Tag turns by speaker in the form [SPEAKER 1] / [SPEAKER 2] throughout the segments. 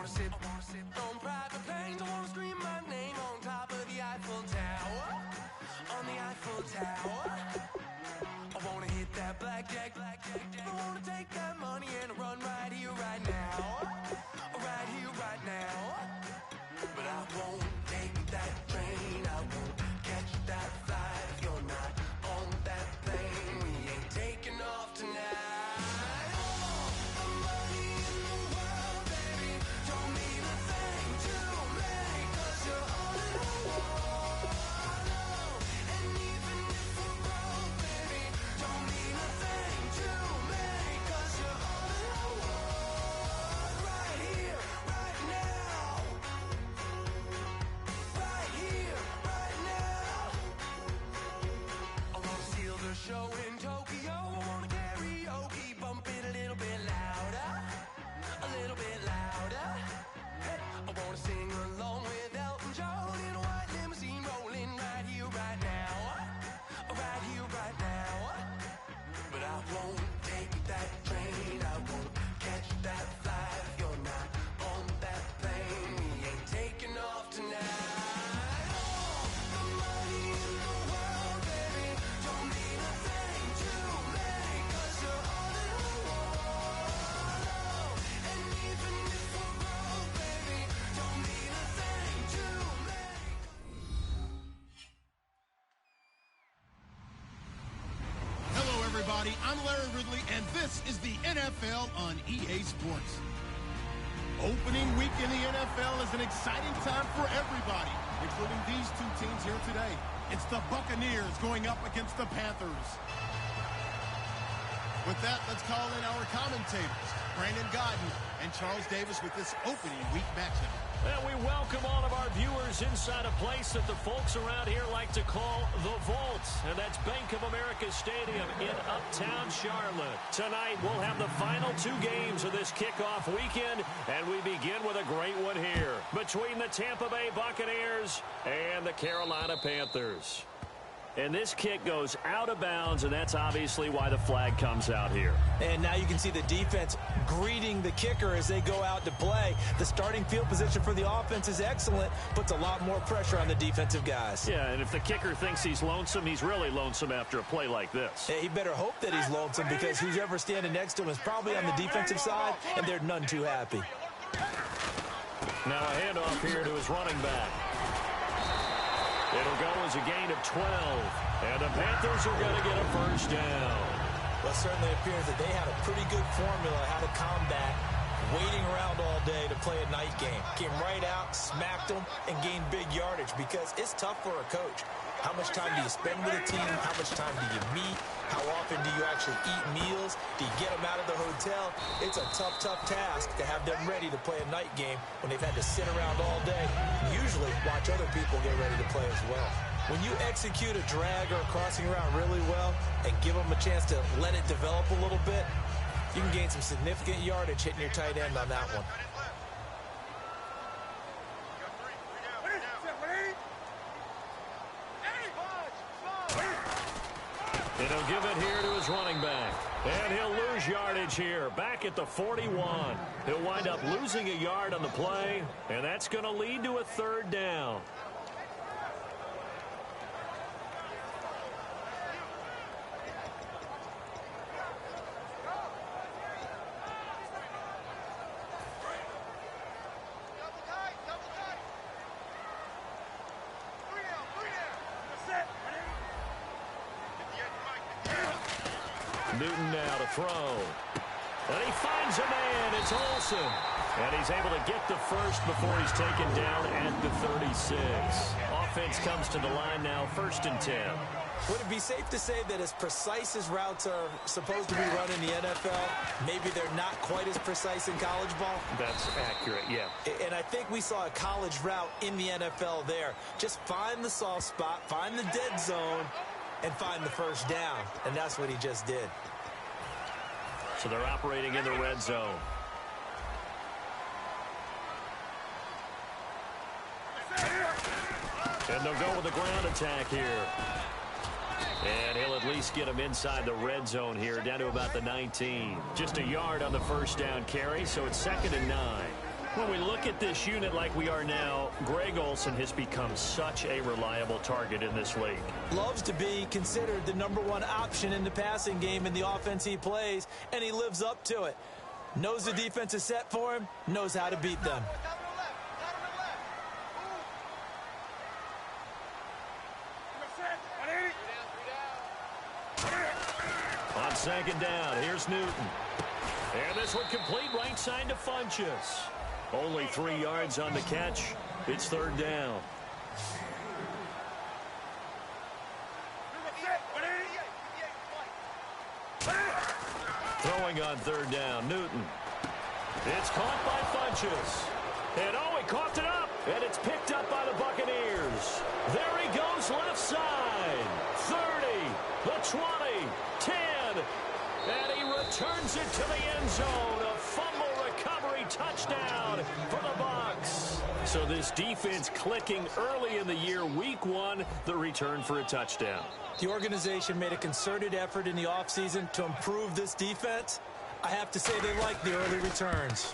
[SPEAKER 1] wanna sip on private planes. I wanna scream my name on top of the Eiffel Tower. On the Eiffel Tower. I wanna hit that blackjack. I wanna take that money and run right here, right now. Right here, right now. But I won't take that train. I won't catch that flight if you're not on that plane. We ain't taking off tonight. All the money in the world, baby, don't mean a thing to me, 'cause you're all in one. And even if we're broke, baby, don't mean a thing to me, 'cause you're all in one. Right here, right now. Right here, right now. I wanna seal the show in Tokyo. I wanna karaoke, bump it a little bit louder. A little bit louder. Hey, I wanna sing along with Elton John in a white limousine rolling right here, right now. Right here, right now. But I won't take that train. I won't catch that flight if you're not on that plane. We ain't taking off tonight. All the money in the world, baby, don't mean a thing to me, 'cause you're all in one. And even if we're broke, baby, don't mean a thing to me.
[SPEAKER 2] Hello, everybody. I'm Larry Ridley, and this is the NFL on EA Sports. Opening week in the NFL is an exciting time for everybody, including these two teams here today. It's the Buccaneers going up against the Panthers. With that, let's call in our commentators, Brandon Godden and Charles Davis, with this opening week matchup.
[SPEAKER 3] And we welcome all of our viewers inside a place that the folks around here like to call the Vault. And that's Bank of America Stadium in Uptown Charlotte. Tonight, we'll have the final two games of this kickoff weekend. And we begin with a great one here between the Tampa Bay Buccaneers and the Carolina Panthers. And this kick goes out of bounds, and that's obviously why the flag comes out here.
[SPEAKER 4] And now you can see the defense greeting the kicker as they go out to play. The starting field position for the offense is excellent, puts a lot more pressure on the defensive guys.
[SPEAKER 3] Yeah, and if the kicker thinks he's lonesome, he's really lonesome after a play like this.
[SPEAKER 4] He better hope that he's lonesome, because who's ever standing next to him is probably on the defensive side, and they're none too happy.
[SPEAKER 3] Now a handoff here to his running back. It'll go as a gain of 12, and the Panthers are going to get a first down.
[SPEAKER 4] Well, it certainly appears that they had a pretty good formula how to combat waiting around all day to play a night game. Came right out, smacked them, and gained big yardage, because it's tough for a coach. How much time do you spend with a team? How much time do you meet? How often do you actually eat meals? Do you get them out of the hotel? It's a tough, tough task to have them ready to play a night game when they've had to sit around all day. Usually watch other people get ready to play as well. When you execute a drag or a crossing route really well and give them a chance to let it develop a little bit, you can gain some significant yardage hitting your tight end on that one.
[SPEAKER 3] And he'll give it here to his running back. And he'll lose yardage here, back at the 41. He'll wind up losing a yard on the play, and that's going to lead to a third down. Newton now to throw. And he finds a man. It's Olsen. And he's able to get the first before he's taken down at the 36. Offense comes to the line now, 1st and 10.
[SPEAKER 4] Would it be safe to say that as precise as routes are supposed to be run in the NFL, maybe they're not quite as precise in college ball?
[SPEAKER 3] That's accurate, yeah.
[SPEAKER 4] And I think we saw a college route in the NFL there. Just find the soft spot, find the dead zone, and find the first down. And that's what he just did.
[SPEAKER 3] So they're operating in the red zone. And they'll go with a ground attack here. And he'll at least get him inside the red zone here, down to about the 19. Just a yard on the first down carry, so it's 2nd and 9. When we look at this unit like we are now, Greg Olsen has become such a reliable target in this league.
[SPEAKER 4] Loves to be considered the #1 option in the passing game in the offense he plays, and he lives up to it. Knows the defense is set for him, knows how to beat them.
[SPEAKER 3] On second down, here's Newton. And this one complete right side to Funchess. Only 3 yards on the catch. It's third down. Throwing on third down, Newton. It's caught by Funchess. And oh, he coughed it up. And it's picked up by the Buccaneers. There he goes left side. 30, the 20, 10. And he returns it to the end zone. A fumble recovery touchdown for the Bucs. So this defense clicking early in the year, week 1, the return for a touchdown.
[SPEAKER 4] The organization made a concerted effort in the offseason to improve this defense. I have to say they like the early returns.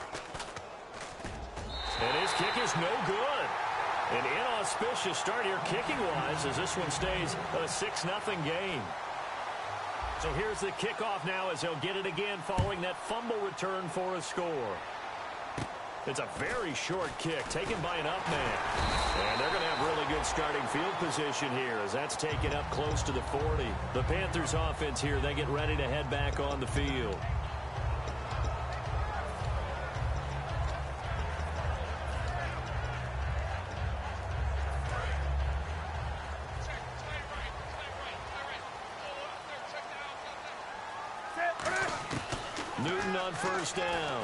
[SPEAKER 3] And his kick is no good. An inauspicious start here kicking-wise as this one stays a 6-0 game. So here's the kickoff now as they'll get it again following that fumble return for a score. It's a very short kick taken by an up man. And they're going to have really good starting field position here as that's taken up close to the 40. The Panthers offense here, they get ready to head back on the field. Newton on first down.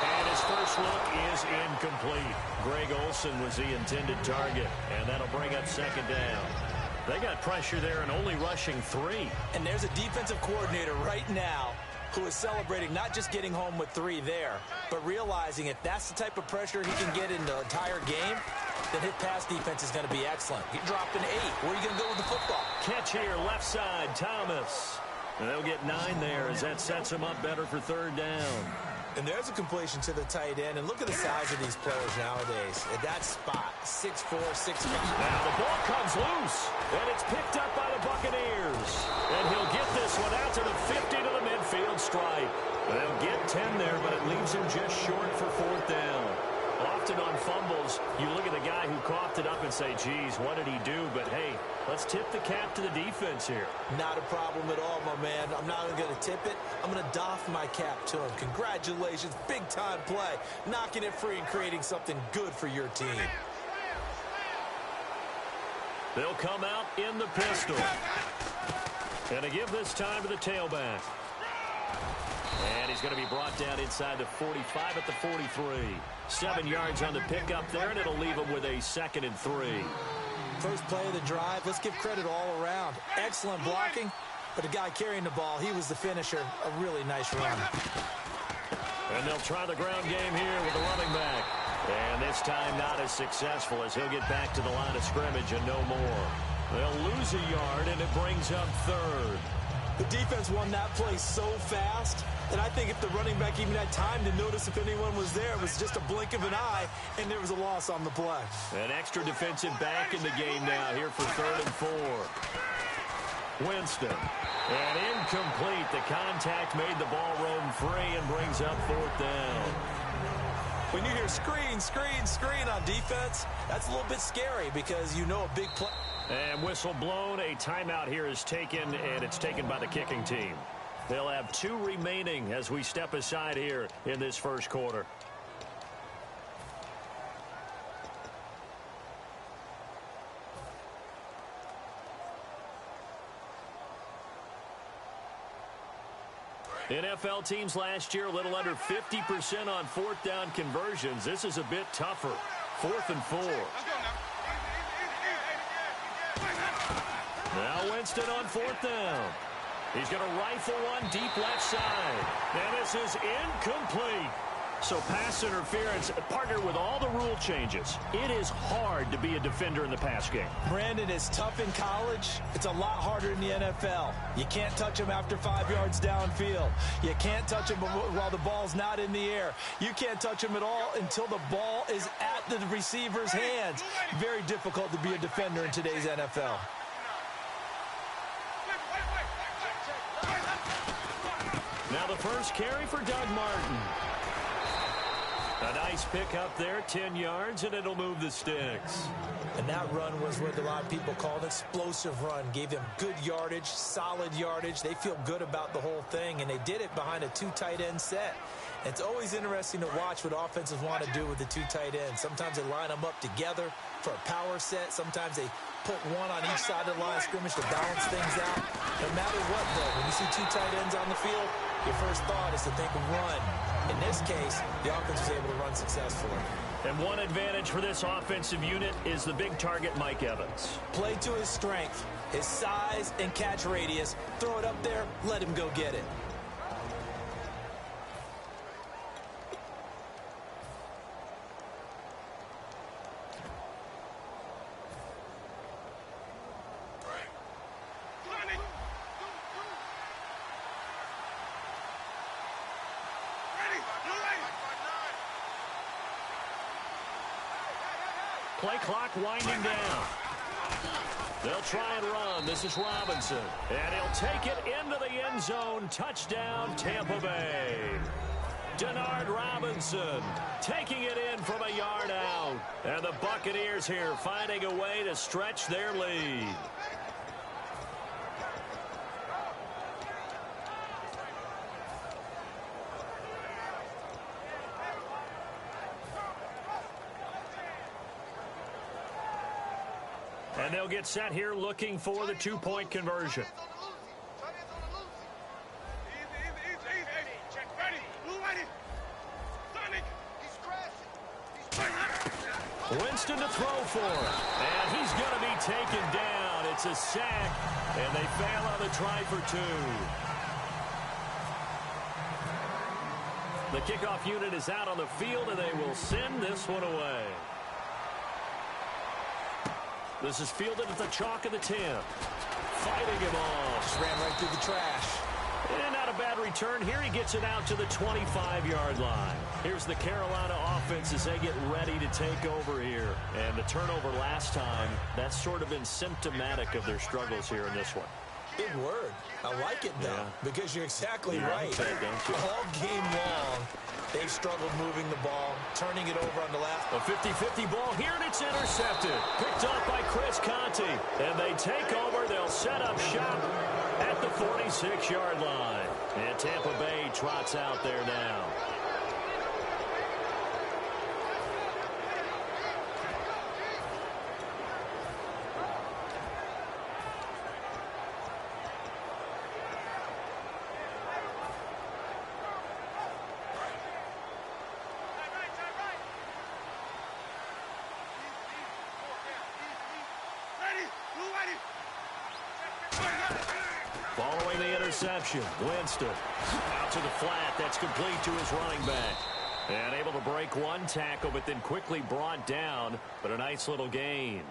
[SPEAKER 3] And his first look is incomplete. Greg Olsen was the intended target, and that'll bring up second down. They got pressure there and only rushing 3.
[SPEAKER 4] And there's a defensive coordinator right now who is celebrating not just getting home with 3 there, but realizing if that's the type of pressure he can get in the entire game, then his pass defense is going to be excellent. He dropped an 8. Where are you going to go with the football?
[SPEAKER 3] Catch here, left side, Thomas. And they'll get 9 there as that sets them up better for third down.
[SPEAKER 4] And there's a completion to the tight end. And look at the size of these players nowadays. At that spot, 6'4", 6'5".
[SPEAKER 3] Now the ball comes loose, and it's picked up by the Buccaneers. And he'll get this one out to the 50 to the midfield stripe. They'll get 10 there, but it leaves him just short for fourth down. Often on fumbles, you look at the guy who coughed it up and say, geez, what did he do? But, hey, let's tip the cap to the defense here.
[SPEAKER 4] Not a problem at all, my man. I'm not even going to tip it. I'm going to doff my cap to him. Congratulations. Big-time play. Knocking it free and creating something good for your team.
[SPEAKER 3] They'll come out in the pistol. And to give this time to the tailback. And he's going to be brought down inside the 45 at the 43. 7 yards on the pickup there, and it'll leave him with a 2nd and 3.
[SPEAKER 4] First play of the drive. Let's give credit all around. Excellent blocking, but the guy carrying the ball, he was the finisher. A really nice run.
[SPEAKER 3] And they'll try the ground game here with the running back. And this time not as successful as he'll get back to the line of scrimmage and no more. They'll lose a yard, and it brings up third.
[SPEAKER 4] The defense won that play so fast that I think if the running back even had time to notice if anyone was there, it was just a blink of an eye, and there was a loss on the play.
[SPEAKER 3] An extra defensive back in the game now here for 3rd and 4. Winston. And incomplete. The contact made the ball roam free and brings up 4th down.
[SPEAKER 4] When you hear screen, screen, screen on defense, that's a little bit scary because you know a big play.
[SPEAKER 3] And whistle blown. A timeout here is taken, and it's taken by the kicking team. They'll have 2 remaining as we step aside here in this first quarter. NFL teams last year a little under 50% on 4th down conversions. This is a bit tougher. 4th and 4. Now Winston on 4th down. He's going to rifle one deep left side. And this is incomplete. So pass interference, partnered with all the rule changes, it is hard to be a defender in the pass game.
[SPEAKER 4] Brandon, is tough in college. It's a lot harder in the NFL. You can't touch him after 5 yards downfield. You can't touch him while the ball's not in the air. You can't touch him at all until the ball is at the receiver's hands. Very difficult to be a defender in today's NFL.
[SPEAKER 3] Now the first carry for Doug Martin. A nice pick up there, 10 yards, and it'll move the sticks.
[SPEAKER 4] And that run was what a lot of people call an explosive run. Gave them good yardage, solid yardage. They feel good about the whole thing, and they did it behind a 2 tight end set. It's always interesting to watch what offenses want to do with the 2 tight ends. Sometimes they line them up together for a power set. Sometimes they put one on each side of the line of scrimmage to balance things out. No matter what, though, when you see 2 tight ends on the field, your first thought is to think of run. In this case, the offense was able to run successfully.
[SPEAKER 3] And one advantage for this offensive unit is the big target, Mike Evans.
[SPEAKER 4] Play to his strength, his size and catch radius. Throw it up there, let him go get it.
[SPEAKER 3] Play clock winding down. They'll try and run. This is Robinson. And he'll take it into the end zone. Touchdown, Tampa Bay. Denard Robinson taking it in from a yard out. And the Buccaneers here finding a way to stretch their lead. And they'll get set here looking for the 2-point conversion. Winston to throw for it. And he's going to be taken down. It's a sack, and they fail on the try for 2. The kickoff unit is out on the field, and they will send this one away. This is fielded at the chalk of the 10. Fighting him off.
[SPEAKER 4] Just ran right through the trash.
[SPEAKER 3] And not a bad return. Here he gets it out to the 25-yard line. Here's the Carolina offense as they get ready to take over here. And the turnover last time, that's sort of been symptomatic of their struggles here in this one.
[SPEAKER 4] Good word. I like it, though, because you're exactly right.
[SPEAKER 3] Like that, don't you?
[SPEAKER 4] All game long, they've struggled moving the ball, turning it over on the left.
[SPEAKER 3] A 50-50 ball here, and it's intercepted. Picked off by Chris Conte. And they take over. They'll set up shop at the 46-yard line. And Tampa Bay trots out there now. Following the interception, Winston out to the flat. That's complete to his running back. And able to break one tackle, but then quickly brought down. But a nice little gain.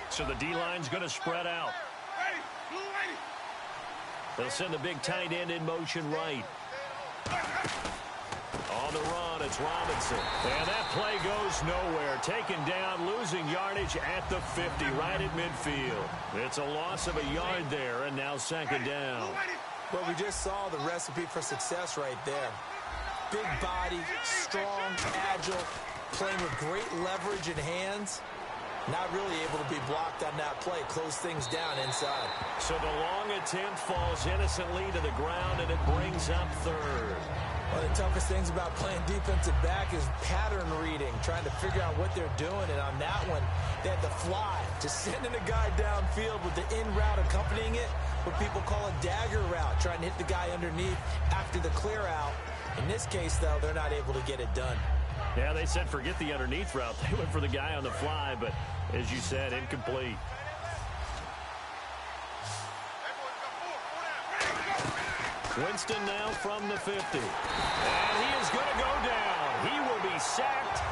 [SPEAKER 3] So the D-line's going to spread out. They'll send the big tight end in motion right. On the run, it's Robinson. And that play goes nowhere. Taken down, losing yardage at the 50, right at midfield. It's a loss of a yard there, and now second down.
[SPEAKER 4] Well, we just saw the recipe for success right there. Big body, strong, agile, playing with great leverage in hands. Not really able to be blocked on that play. Close things down inside.
[SPEAKER 3] So the long attempt falls innocently to the ground, and it brings up third.
[SPEAKER 4] One of the toughest things about playing defensive back is pattern reading, trying to figure out what they're doing. And on that one, they had the fly, just sending a guy downfield with the in route accompanying it, what people call a dagger route, trying to hit the guy underneath after the clear out. In this case, though, they're not able to get it done.
[SPEAKER 3] Yeah, they said forget the underneath route. They went for the guy on the fly, but as you said, incomplete. Winston now from the 50. And he is going to go down. He will be sacked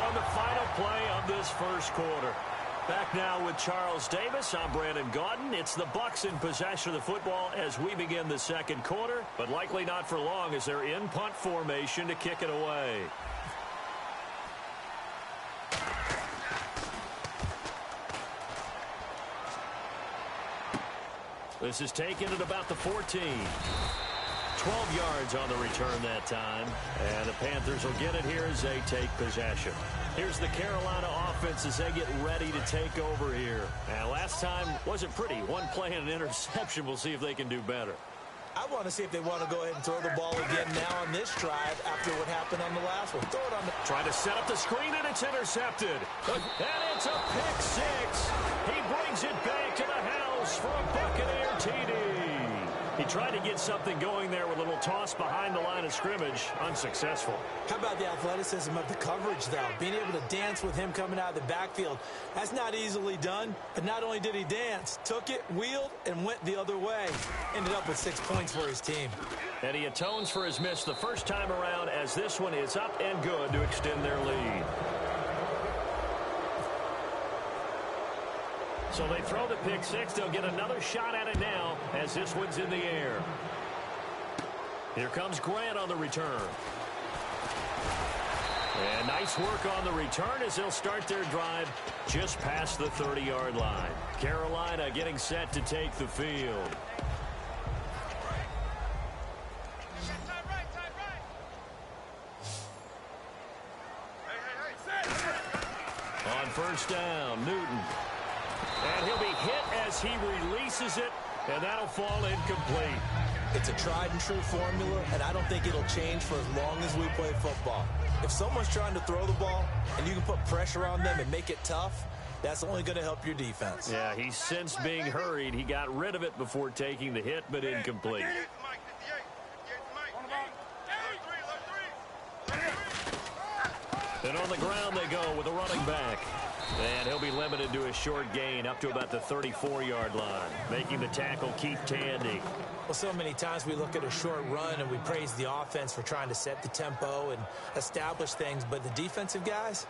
[SPEAKER 3] on the final play of this first quarter. Back now with Charles Davis. I'm Brandon Gaudin. It's the Bucs in possession of the football as we begin the second quarter, but likely not for long as they're in punt formation to kick it away. This is taken at about the 14. 12 yards on the return that time. And the Panthers will get it here as they take possession. Here's the Carolina offense as they get ready to take over here. And last time wasn't pretty. One play and an interception. We'll see if they can do better.
[SPEAKER 4] I want to see if they want to go ahead and throw the ball again now on this drive after what happened on the last one. Throw it on the...
[SPEAKER 3] Trying to set up the screen, and it's intercepted. And it's a pick six. He brings it back to the house for a Buccaneer TD. He tried to get something going there with a little toss behind the line of scrimmage. Unsuccessful.
[SPEAKER 4] How about the athleticism of the coverage, though? Being able to dance with him coming out of the backfield. That's not easily done. But not only did he dance, took it, wheeled, and went the other way. Ended up with 6 points for his team.
[SPEAKER 3] And he atones for his miss the first time around as this one is up and good to extend their lead. So they throw the pick six. They'll get another shot at it now as this one's in the air. Here comes Grant on the return. And nice work on the return as they'll start their drive just past the 30-yard line. Carolina getting set to take the field. On first down, Newton. And he'll be hit as he releases it, and that'll fall incomplete.
[SPEAKER 4] It's a tried-and-true formula, and I don't think it'll change for as long as we play football. If someone's trying to throw the ball and you can put pressure on them and make it tough, that's only going to help your defense.
[SPEAKER 3] Yeah, he's since being hurried. He got rid of it before taking the hit, but incomplete. And on the ground they go with a running back. And he'll be limited to a short gain up to about the 34-yard line. Making the tackle, Keith Tandy.
[SPEAKER 4] Well, so many times we look at a short run and we praise the offense for trying to set the tempo and establish things. But the defensive guys,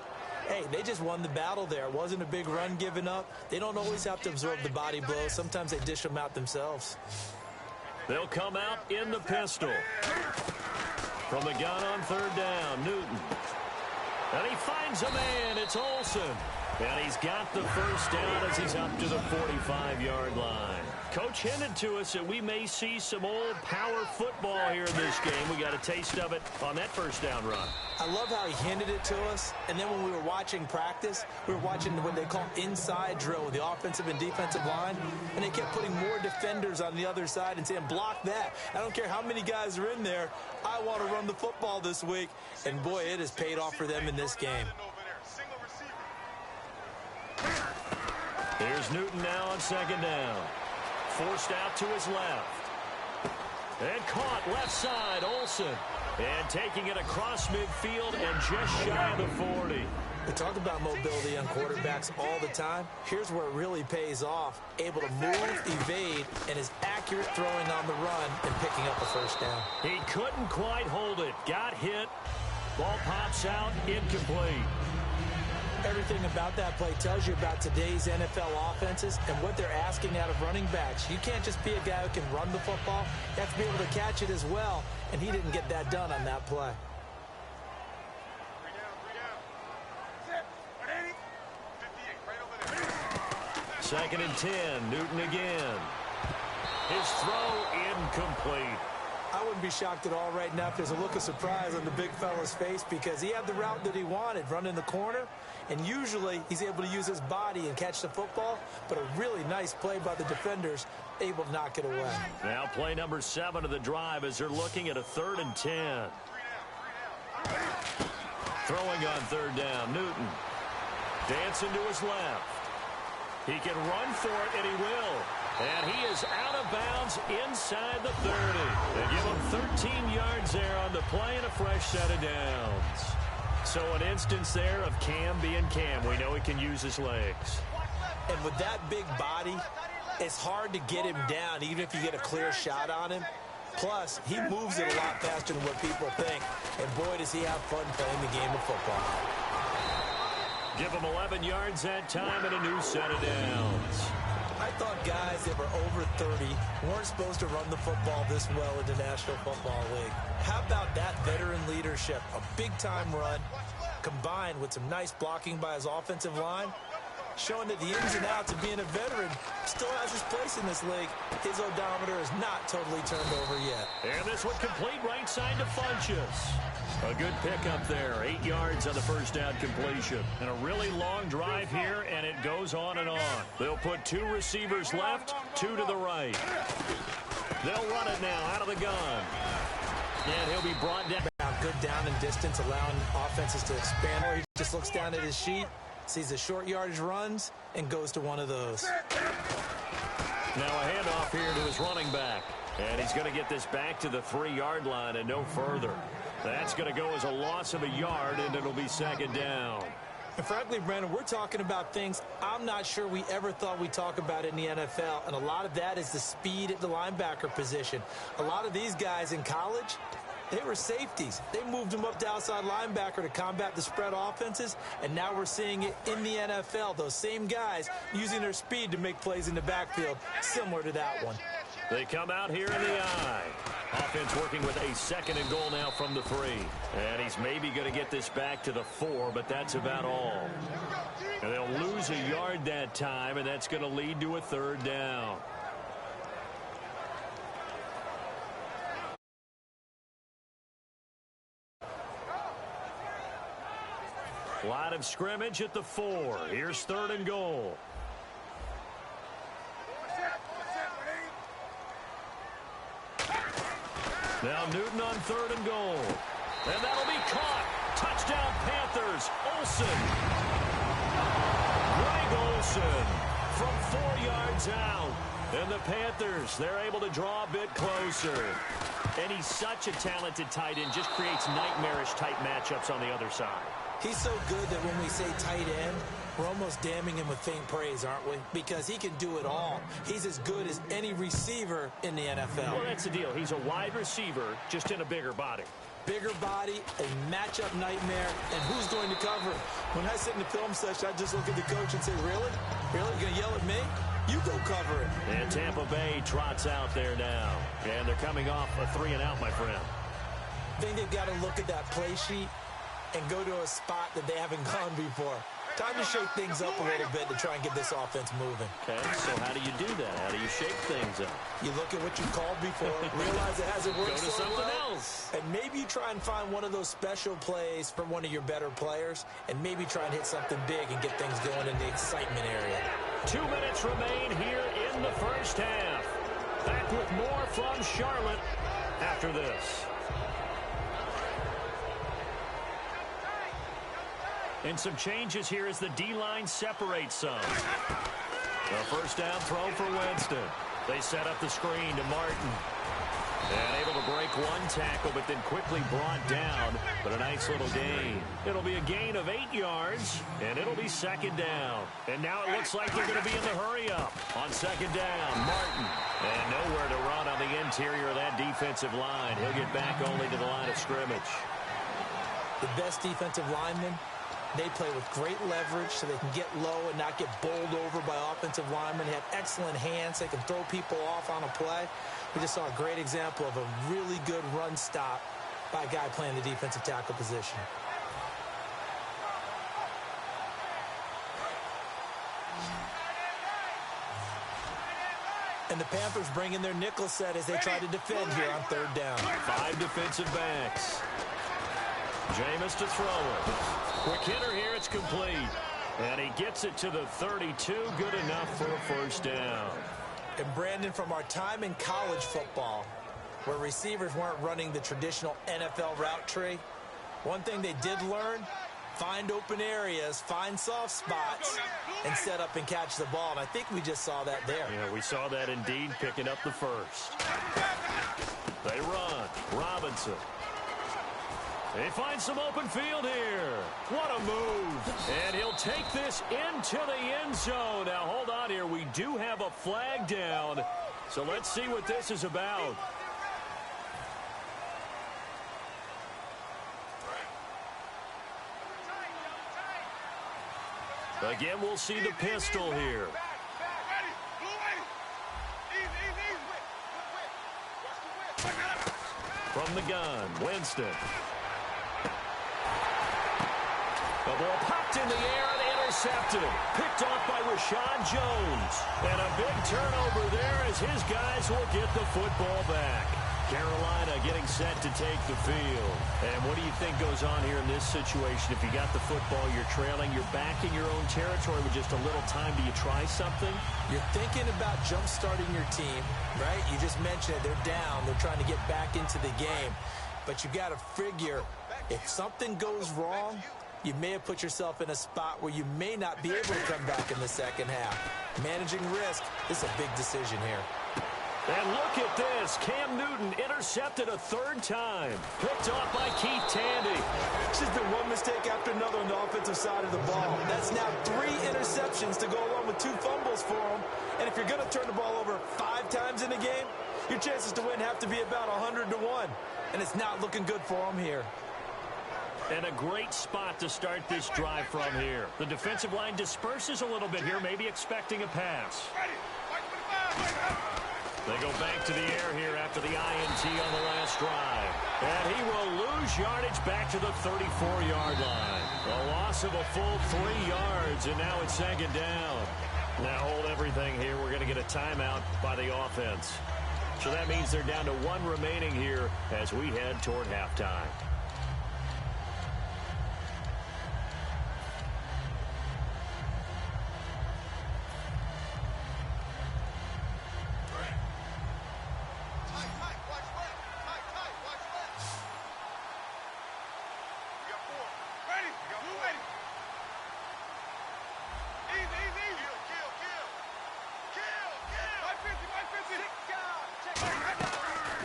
[SPEAKER 4] hey, they just won the battle there. It wasn't a big run given up. They don't always have to absorb the body blows. Sometimes they dish them out themselves.
[SPEAKER 3] They'll come out in the pistol. From the gun on third down, Newton. And he finds a man. It's Olsen. And he's got the first down as he's up to the 45-yard line. Coach hinted to us that we may see some old power football here in this game. We got a taste of it on that first down run.
[SPEAKER 4] I love how he hinted it to us. And then when we were watching practice, we were watching what they call inside drill with the offensive and defensive line. And they kept putting more defenders on the other side and saying, block that. I don't care how many guys are in there. I want to run the football this week. And, boy, it has paid off for them in this game.
[SPEAKER 3] Here's Newton now on second down. Forced out to his left. And caught left side, Olsen. And taking it across midfield and just shy of the 40.
[SPEAKER 4] We talk about mobility on quarterbacks all the time. Here's where it really pays off. Able to move, evade, and is accurate throwing on the run and picking up a first down.
[SPEAKER 3] He couldn't quite hold it. Got hit. Ball pops out, incomplete.
[SPEAKER 4] Everything about that play tells you about today's NFL offenses and what they're asking out of running backs. You can't just be a guy who can run the football. You have to be able to catch it as well, and he didn't get that done on that play.
[SPEAKER 3] Second and 10, Newton again. His throw incomplete.
[SPEAKER 4] I wouldn't be shocked at all right now if there's a look of surprise on the big fella's face because he had the route that he wanted, running the corner, and usually he's able to use his body and catch the football, but a really nice play by the defenders, able to knock it away.
[SPEAKER 3] Now play number 7 of the drive as they're looking at a 3rd and 10. Throwing on third down, Newton. Dancing to his left. He can run for it, and he will. And he is out of bounds inside the 30. They give him 13 yards there on the play and a fresh set of downs. So an instance there of Cam being Cam. We know he can use his legs.
[SPEAKER 4] And with that big body, it's hard to get him down, even if you get a clear shot on him. Plus, he moves it a lot faster than what people think. And boy, does he have fun playing the game of football.
[SPEAKER 3] Give him 11 yards that time and a new set of downs.
[SPEAKER 4] I thought guys that were over 30 weren't supposed to run the football this well in the National Football League. How about that veteran leadership? A big-time run combined with some nice blocking by his offensive line, showing that the ins and outs of being a veteran still has his place in this league. His odometer is not totally turned over yet.
[SPEAKER 3] And this one complete right side to Funchess. A good pickup there. 8 yards on the first down completion. And a really long drive here, and it goes on and on. They'll put 2 receivers left, 2 to the right. They'll run it now out of the gun. And he'll be brought down.
[SPEAKER 4] Good down and distance, allowing offenses to expand. Or he just looks down at his sheet, sees the short yardage runs, and goes to one of those.
[SPEAKER 3] Now a handoff here to his running back. And he's going to get this back to the 3-yard line and no further. That's going to go as a loss of a yard, and it'll be second down.
[SPEAKER 4] And frankly, Brandon, we're talking about things I'm not sure we ever thought we'd talk about in the NFL, and a lot of that is the speed at the linebacker position. A lot of these guys in college, they were safeties. They moved them up to outside linebacker to combat the spread offenses, and now we're seeing it in the NFL. Those same guys using their speed to make plays in the backfield, similar to that one.
[SPEAKER 3] They come out here in the I. Offense working with a 2nd and goal now from the 3. And he's maybe going to get this back to the 4, but that's about all. And they'll lose a yard that time, and that's going to lead to a 3rd down. Line of scrimmage at the 4. Here's 3rd and goal. Now Newton on 3rd and goal. And that'll be caught. Touchdown Panthers. Olsen. Greg Olsen from 4 yards out. And the Panthers, they're able to draw a bit closer. And he's such a talented tight end. Just creates nightmarish type matchups on the other side.
[SPEAKER 4] He's so good that when we say tight end, we're almost damning him with faint praise, aren't we? Because he can do it all. He's as good as any receiver in the NFL.
[SPEAKER 3] Well, that's the deal. He's a wide receiver, just in a bigger body.
[SPEAKER 4] Bigger body, a matchup nightmare, and who's going to cover him? When I sit in the film session, I just look at the coach and say, really? Really? You're going to yell at me? You go cover it.
[SPEAKER 3] And Tampa Bay trots out there now. And they're coming off a 3-and-out, my friend.
[SPEAKER 4] I think they've got to look at that play sheet and go to a spot that they haven't gone before. Time to shake things up a little bit to try and get this offense moving.
[SPEAKER 3] Okay, so how do you do that? How do you shake things up?
[SPEAKER 4] You look at what you called before, realize it hasn't worked
[SPEAKER 3] Go to
[SPEAKER 4] so
[SPEAKER 3] something
[SPEAKER 4] well,
[SPEAKER 3] else.
[SPEAKER 4] and maybe you try and find one of those special plays from one of your better players, and maybe try and hit something big and get things going in the excitement area.
[SPEAKER 3] 2 minutes remain here in the first half. Back with more from Charlotte after this. And some changes here as the D-line separates some. The first down throw for Winston. They set up the screen to Martin. And able to break one tackle, but then quickly brought down. But a nice little gain. It'll be a gain of 8 yards, and it'll be second down. And now it looks like they're going to be in the hurry-up. On second down, Martin. And nowhere to run on the interior of that defensive line. He'll get back only to the line of scrimmage.
[SPEAKER 4] The best defensive linemen, they play with great leverage so they can get low and not get bowled over by offensive linemen. They have excellent hands. They can throw people off on a play. We just saw a great example of a really good run stop by a guy playing the defensive tackle position. And the Panthers bring in their nickel set as they try to defend here on third down.
[SPEAKER 3] 5 defensive backs. Jameis to throw it. Quick hitter here, it's complete. And he gets it to the 32, good enough for a first down.
[SPEAKER 4] And Brandon, from our time in college football, where receivers weren't running the traditional NFL route tree, One thing they did learn, find open areas, find soft spots, and set up and catch the ball. And I think we just saw that there.
[SPEAKER 3] Yeah, we saw that indeed, picking up the first. They run. Robinson. He finds some open field here. What a move. And he'll take this into the end zone. Now, hold on here. We do have a flag down. So let's see what this is about. Again, we'll see the pistol here. From the gun, Winston. The ball popped in the air and intercepted. Picked off by Rashad Jones. And a big turnover there as his guys will get the football back. Carolina getting set to take the field. And what do you think goes on here in this situation? If you got the football, you're trailing, you're back in your own territory with just a little time. Do you try something?
[SPEAKER 4] You're thinking about jump-starting your team, right? You just mentioned it. They're down. They're trying to get back into the game. But you got to figure, if something goes wrong, you may have put yourself in a spot where you may not be able to come back in the second half. Managing risk is a big decision here.
[SPEAKER 3] And look at this. Cam Newton intercepted a third time. Picked off by Keith Tandy.
[SPEAKER 4] It's just been one mistake after another on the offensive side of the ball. That's now 3 interceptions to go along with 2 fumbles for him. And if you're going to turn the ball over 5 times in a game, your chances to win have to be about 100 to 1. And it's not looking good for him here.
[SPEAKER 3] And a great spot to start this drive from here. The defensive line disperses a little bit here, maybe expecting a pass. They go back to the air here after the INT on the last drive. And he will lose yardage back to the 34-yard line. A loss of a full 3 yards, and now it's second down. Now hold everything here. We're going to get a timeout by the offense. So that means they're down to 1 remaining here as we head toward halftime.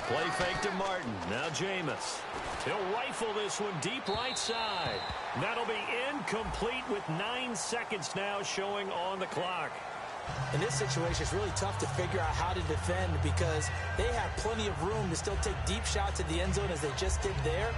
[SPEAKER 3] Play fake to Martin. Now Jameis. He'll rifle this one deep right side. That'll be incomplete with 9 seconds now showing on the clock.
[SPEAKER 4] In this situation, it's really tough to figure out how to defend because they have plenty of room to still take deep shots at the end zone as they just did there.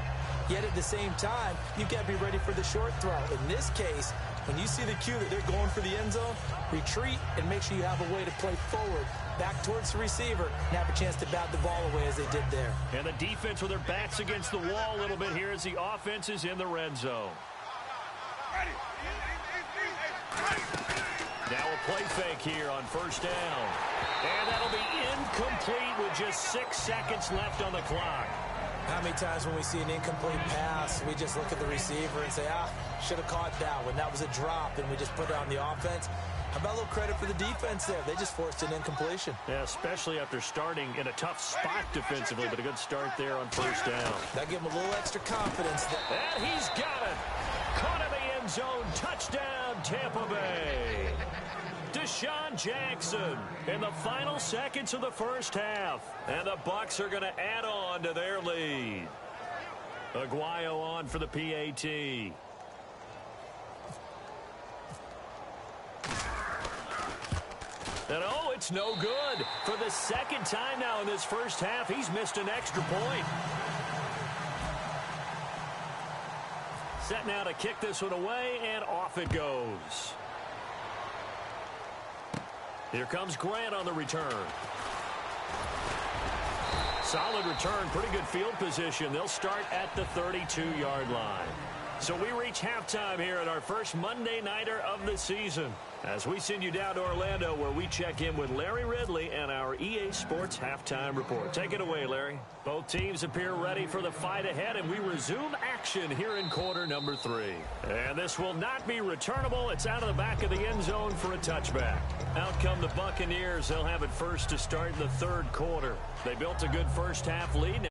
[SPEAKER 4] Yet at the same time, you've got to be ready for the short throw. In this case, when you see the cue that they're going for the end zone, retreat and make sure you have a way to play forward, back towards the receiver, and have a chance to bat the ball away as they did there.
[SPEAKER 3] And the defense with their backs against the wall a little bit here as the offense is in the red zone. Now a play fake here on first down. And that'll be incomplete with just 6 seconds left on the clock.
[SPEAKER 4] How many times when we see an incomplete pass, we just look at the receiver and say, should have caught that one. That was a drop, and we just put it on the offense. How about a little credit for the defense there? They just forced an incompletion.
[SPEAKER 3] Yeah, especially after starting in a tough spot defensively, but a good start there on first down.
[SPEAKER 4] That gave him a little extra confidence.
[SPEAKER 3] And he's got it. Caught in the end zone. Touchdown, Tampa Bay. Deshaun Jackson in the final seconds of the first half. And the Bucs are going to add on to their lead. Aguayo on for the PAT. And oh, it's no good. For the second time now in this first half, he's missed an extra point. Set now to kick this one away, and off it goes. Here comes Grant on the return. Solid return, pretty good field position. They'll start at the 32-yard line. So we reach halftime here at our first Monday Nighter of the season as we send you down to Orlando where we check in with Larry Ridley and our EA Sports Halftime Report. Take it away, Larry. Both teams appear ready for the fight ahead, and we resume action here in quarter number 3. And this will not be returnable. It's out of the back of the end zone for a touchback. Out come the Buccaneers. They'll have it first to start in the third quarter. They built a good first half lead.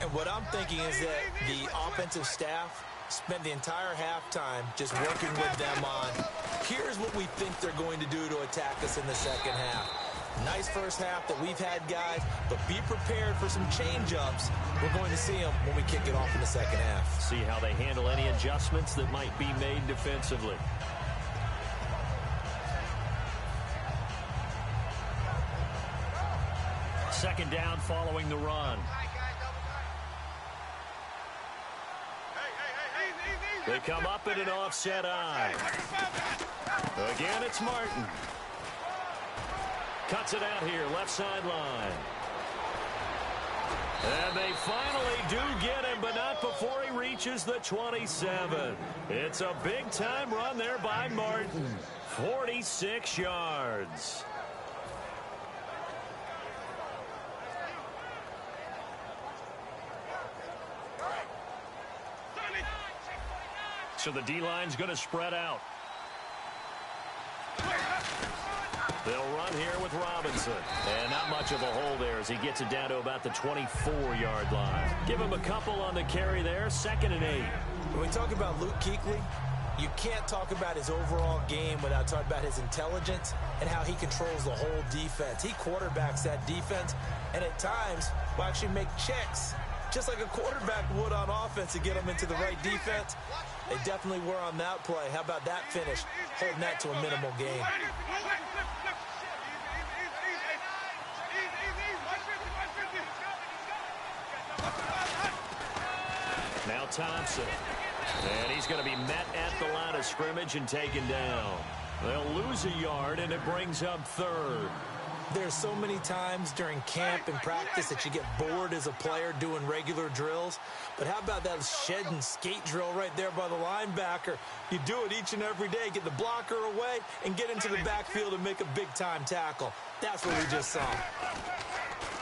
[SPEAKER 4] And And what I'm thinking is that the offensive staff spent the entire halftime just working with them on, here's what we think they're going to do to attack us in the second half. Nice first half that we've had, guys, but be prepared for some change-ups. We're going to see them when we kick it off in the second half.
[SPEAKER 3] See how they handle any adjustments that might be made defensively. Second down following the run. They come up in an offset eye. Again, it's Martin. Cuts it out here, left sideline. And they finally do get him, but not before he reaches the 27. It's a big-time run there by Martin. 46 yards. So the D-line's going to spread out. They'll run here with Robinson. And not much of a hole there as he gets it down to about the 24-yard line. Give him a couple on the carry there, 2nd and 8.
[SPEAKER 4] When we talk about Luke Kuechly, you can't talk about his overall game without talking about his intelligence and how he controls the whole defense. He quarterbacks that defense, and at times will actually make checks, just like a quarterback would on offense, to get them into the right defense. They definitely were on that play. How about that finish? Holding that to a minimal gain.
[SPEAKER 3] Now Thompson. And he's going to be met at the line of scrimmage and taken down. They'll lose a yard, and it brings up 3rd.
[SPEAKER 4] There's so many times during camp and practice that you get bored as a player doing regular drills. But how about that shed and skate drill right there by the linebacker? You do it each and every day. Get the blocker away and get into the backfield and make a big-time tackle. That's what we just saw.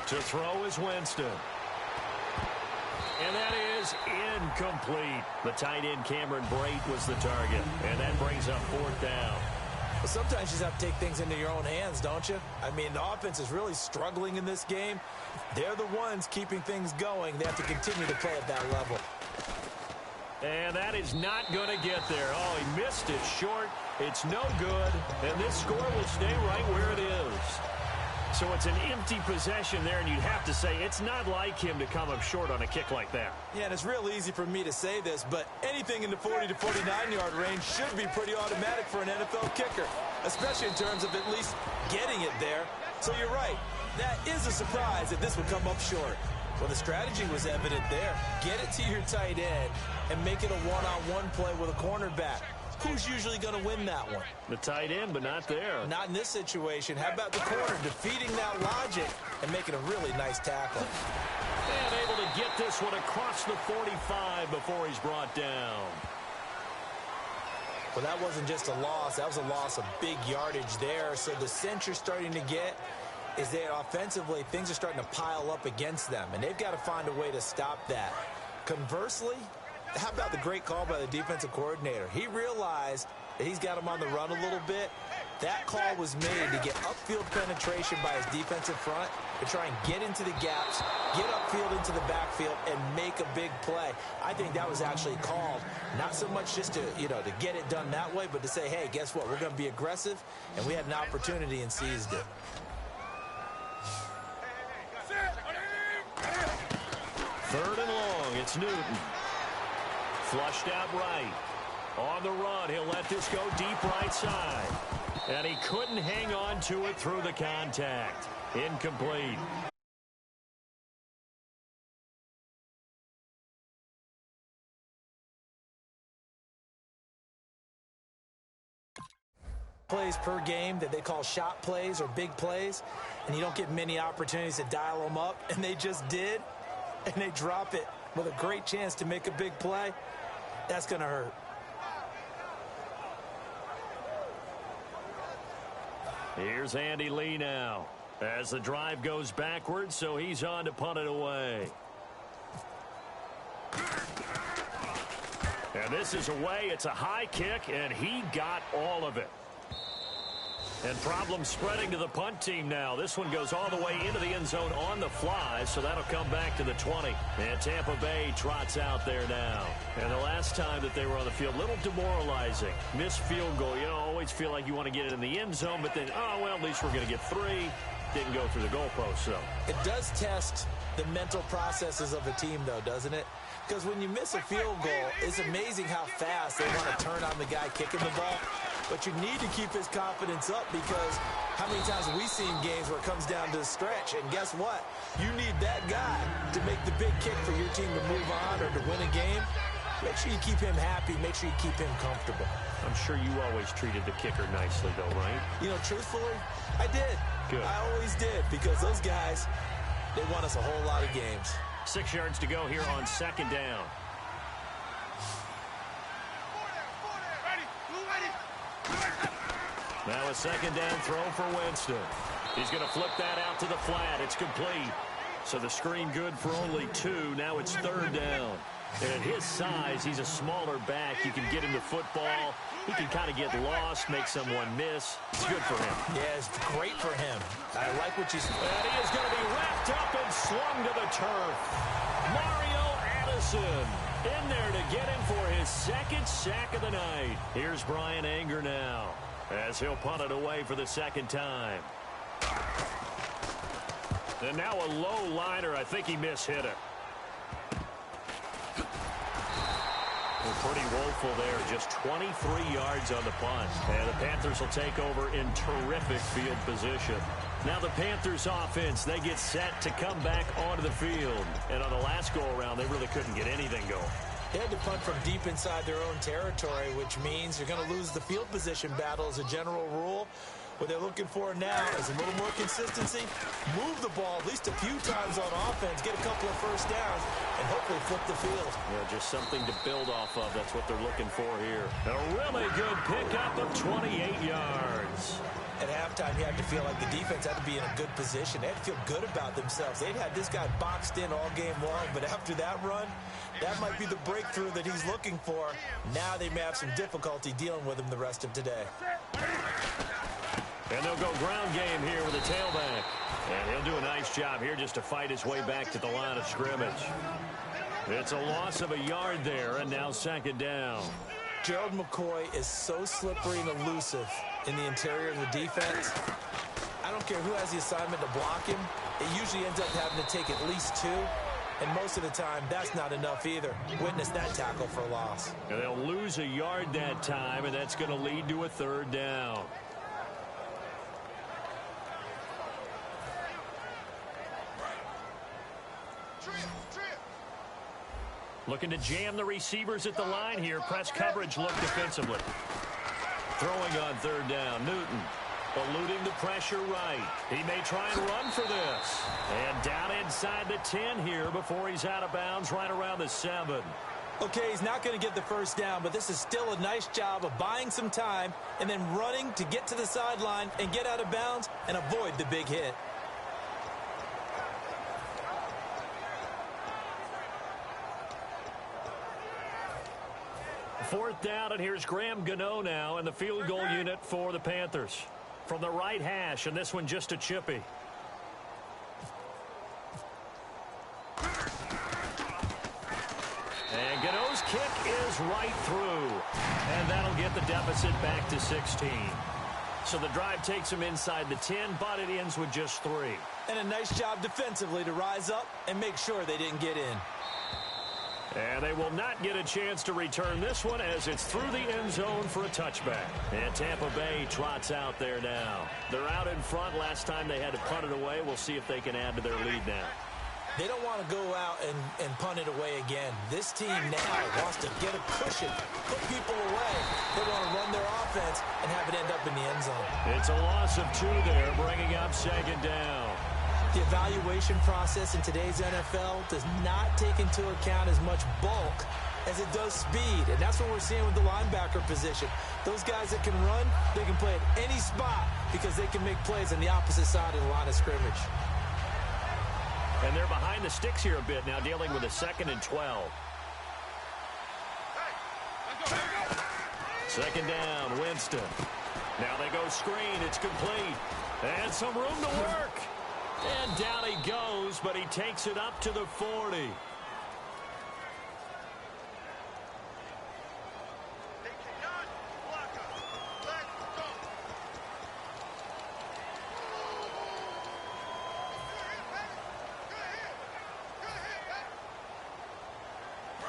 [SPEAKER 3] To throw is Winston. And that is incomplete. The tight end Cameron Brate was the target. And that brings up 4th down.
[SPEAKER 4] Well, sometimes you just have to take things into your own hands, don't you? I mean, the offense is really struggling in this game. They're the ones keeping things going. They have to continue to play at that level.
[SPEAKER 3] And that is not going to get there. Oh, he missed it short. It's no good. And this score will stay right where it is. So it's an empty possession there, and you'd have to say it's not like him to come up short on a kick like that.
[SPEAKER 4] Yeah, and it's real easy for me to say this, but anything in the 40 to 49-yard range should be pretty automatic for an NFL kicker, especially in terms of at least getting it there. So you're right. That is a surprise that this would come up short. Well, the strategy was evident there. Get it to your tight end and make it a one-on-one play with a cornerback. Who's usually going to win that one?
[SPEAKER 3] The tight end, but not there.
[SPEAKER 4] Not in this situation. How about the corner defeating that logic and making a really nice tackle?
[SPEAKER 3] And able to get this one across the 45 before he's brought down.
[SPEAKER 4] Well, that wasn't just a loss. That was a loss of big yardage there. So the sense you're starting to get is that offensively things are starting to pile up against them, and they've got to find a way to stop that. Conversely, how about the great call by the defensive coordinator? He realized that he's got him on the run a little bit. That call was made to get upfield penetration by his defensive front to try and get into the gaps, get upfield into the backfield, and make a big play. I think that was actually called, not so much just to, to get it done that way, but to say, hey, guess what? We're going to be aggressive, and we had an opportunity and seized it.
[SPEAKER 3] Third and long, it's Newton. Flushed out right. On the run, he'll let this go deep right side. And he couldn't hang on to it through the contact. Incomplete.
[SPEAKER 4] Plays per game that they call shot plays or big plays, and you don't get many opportunities to dial them up, and they just did, and they drop it with a great chance to make a big play. That's going to hurt.
[SPEAKER 3] Here's Andy Lee now as the drive goes backwards, so he's on to punt it away. And this is away. It's a high kick, and he got all of it. And problems spreading to the punt team now. This one goes all the way into the end zone on the fly, so that'll come back to the 20. And Tampa Bay trots out there now. And the last time that they were on the field, a little demoralizing. Missed field goal. You know, always feel like you want to get it in the end zone, but then, oh, well, at least we're going to get 3. Didn't go through the goalpost, so.
[SPEAKER 4] It does test the mental processes of a team, though, doesn't it? Because when you miss a field goal, it's amazing how fast they want to turn on the guy kicking the ball. But you need to keep his confidence up, because how many times have we seen games where it comes down to the stretch? And guess what? You need that guy to make the big kick for your team to move on or to win a game. Make sure you keep him happy. Make sure you keep him comfortable.
[SPEAKER 3] I'm sure you always treated the kicker nicely, though, right?
[SPEAKER 4] You know, truthfully, I did.
[SPEAKER 3] Good.
[SPEAKER 4] I always did, because those guys, they won us a whole lot of games.
[SPEAKER 3] 6 yards to go here on second down. Now a second down throw for Winston. He's going to flip that out to the flat. It's complete. So the screen good for only 2. Now it's third down. And at his size, he's a smaller back. You can get him the football. He can kind of get lost, make someone miss. It's good for him.
[SPEAKER 4] Yeah, it's great for him. I like what you said.
[SPEAKER 3] And he is going to be wrapped up and slung to the turf. Mario Addison in there to get him for his second sack of the night. Here's Brian Anger now, as he'll punt it away for the second time. And now a low liner. I think he mishit it. Well, pretty woeful there. Just 23 yards on the punt. And the Panthers will take over in terrific field position. Now the Panthers offense, they get set to come back onto the field. And on the last go-around, they really couldn't get anything going.
[SPEAKER 4] They had to punt from deep inside their own territory, which means you're going to lose the field position battle as a general rule. What they're looking for now is a little more consistency, move the ball at least a few times on offense, get a couple of first downs, and hopefully flip the field.
[SPEAKER 3] Yeah, just something to build off of. That's what they're looking for here. A really good pickup of 28 yards.
[SPEAKER 4] At halftime, you had to feel like the defense had to be in a good position. They had to feel good about themselves. They'd had this guy boxed in all game long, but after that run, that might be the breakthrough that he's looking for. Now they may have some difficulty dealing with him the rest of today.
[SPEAKER 3] And they'll go ground game here with a tailback. And he'll do a nice job here just to fight his way back to the line of scrimmage. It's a loss of a yard there, and now second down.
[SPEAKER 4] Gerald McCoy is so slippery and elusive in the interior of the defense. I don't care who has the assignment to block him. It usually ends up having to take at least 2. And most of the time, that's not enough either. Witness that tackle for a loss.
[SPEAKER 3] And they'll lose a yard that time, and that's going to lead to a third down. Looking to jam the receivers at the line here. Press coverage look defensively. Throwing on third down. Newton eluding the pressure right. He may try and run for this. And down inside the 10 here before he's out of bounds right around the 7.
[SPEAKER 4] Okay, he's not going to get the first down, but this is still a nice job of buying some time and then running to get to the sideline and get out of bounds and avoid the big hit.
[SPEAKER 3] Fourth down, and here's Graham Gano now in the field goal unit for the Panthers. From the right hash, and this one just a chippy. And Gano's kick is right through. And that'll get the deficit back to 16. So the drive takes him inside the 10, but it ends with just 3.
[SPEAKER 4] And a nice job defensively to rise up and make sure they didn't get in.
[SPEAKER 3] And they will not get a chance to return this one as it's through the end zone for a touchback. And Tampa Bay trots out there now. They're out in front. Last time they had to punt it away. We'll see if they can add to their lead now.
[SPEAKER 4] They don't want to go out and punt it away again. This team now wants to get a cushion, put people away. They want to run their offense and have it end up in the end zone.
[SPEAKER 3] It's a loss of 2 there, bringing up second down.
[SPEAKER 4] The evaluation process in today's NFL does not take into account as much bulk as it does speed. And that's what we're seeing with the linebacker position. Those guys that can run, they can play at any spot because they can make plays on the opposite side of the line of scrimmage.
[SPEAKER 3] And they're behind the sticks here a bit now, dealing with a 2nd and 12. Second down, Winston. Now they go screen. It's complete. And some room to work. And down he goes, but he takes it up to the 40.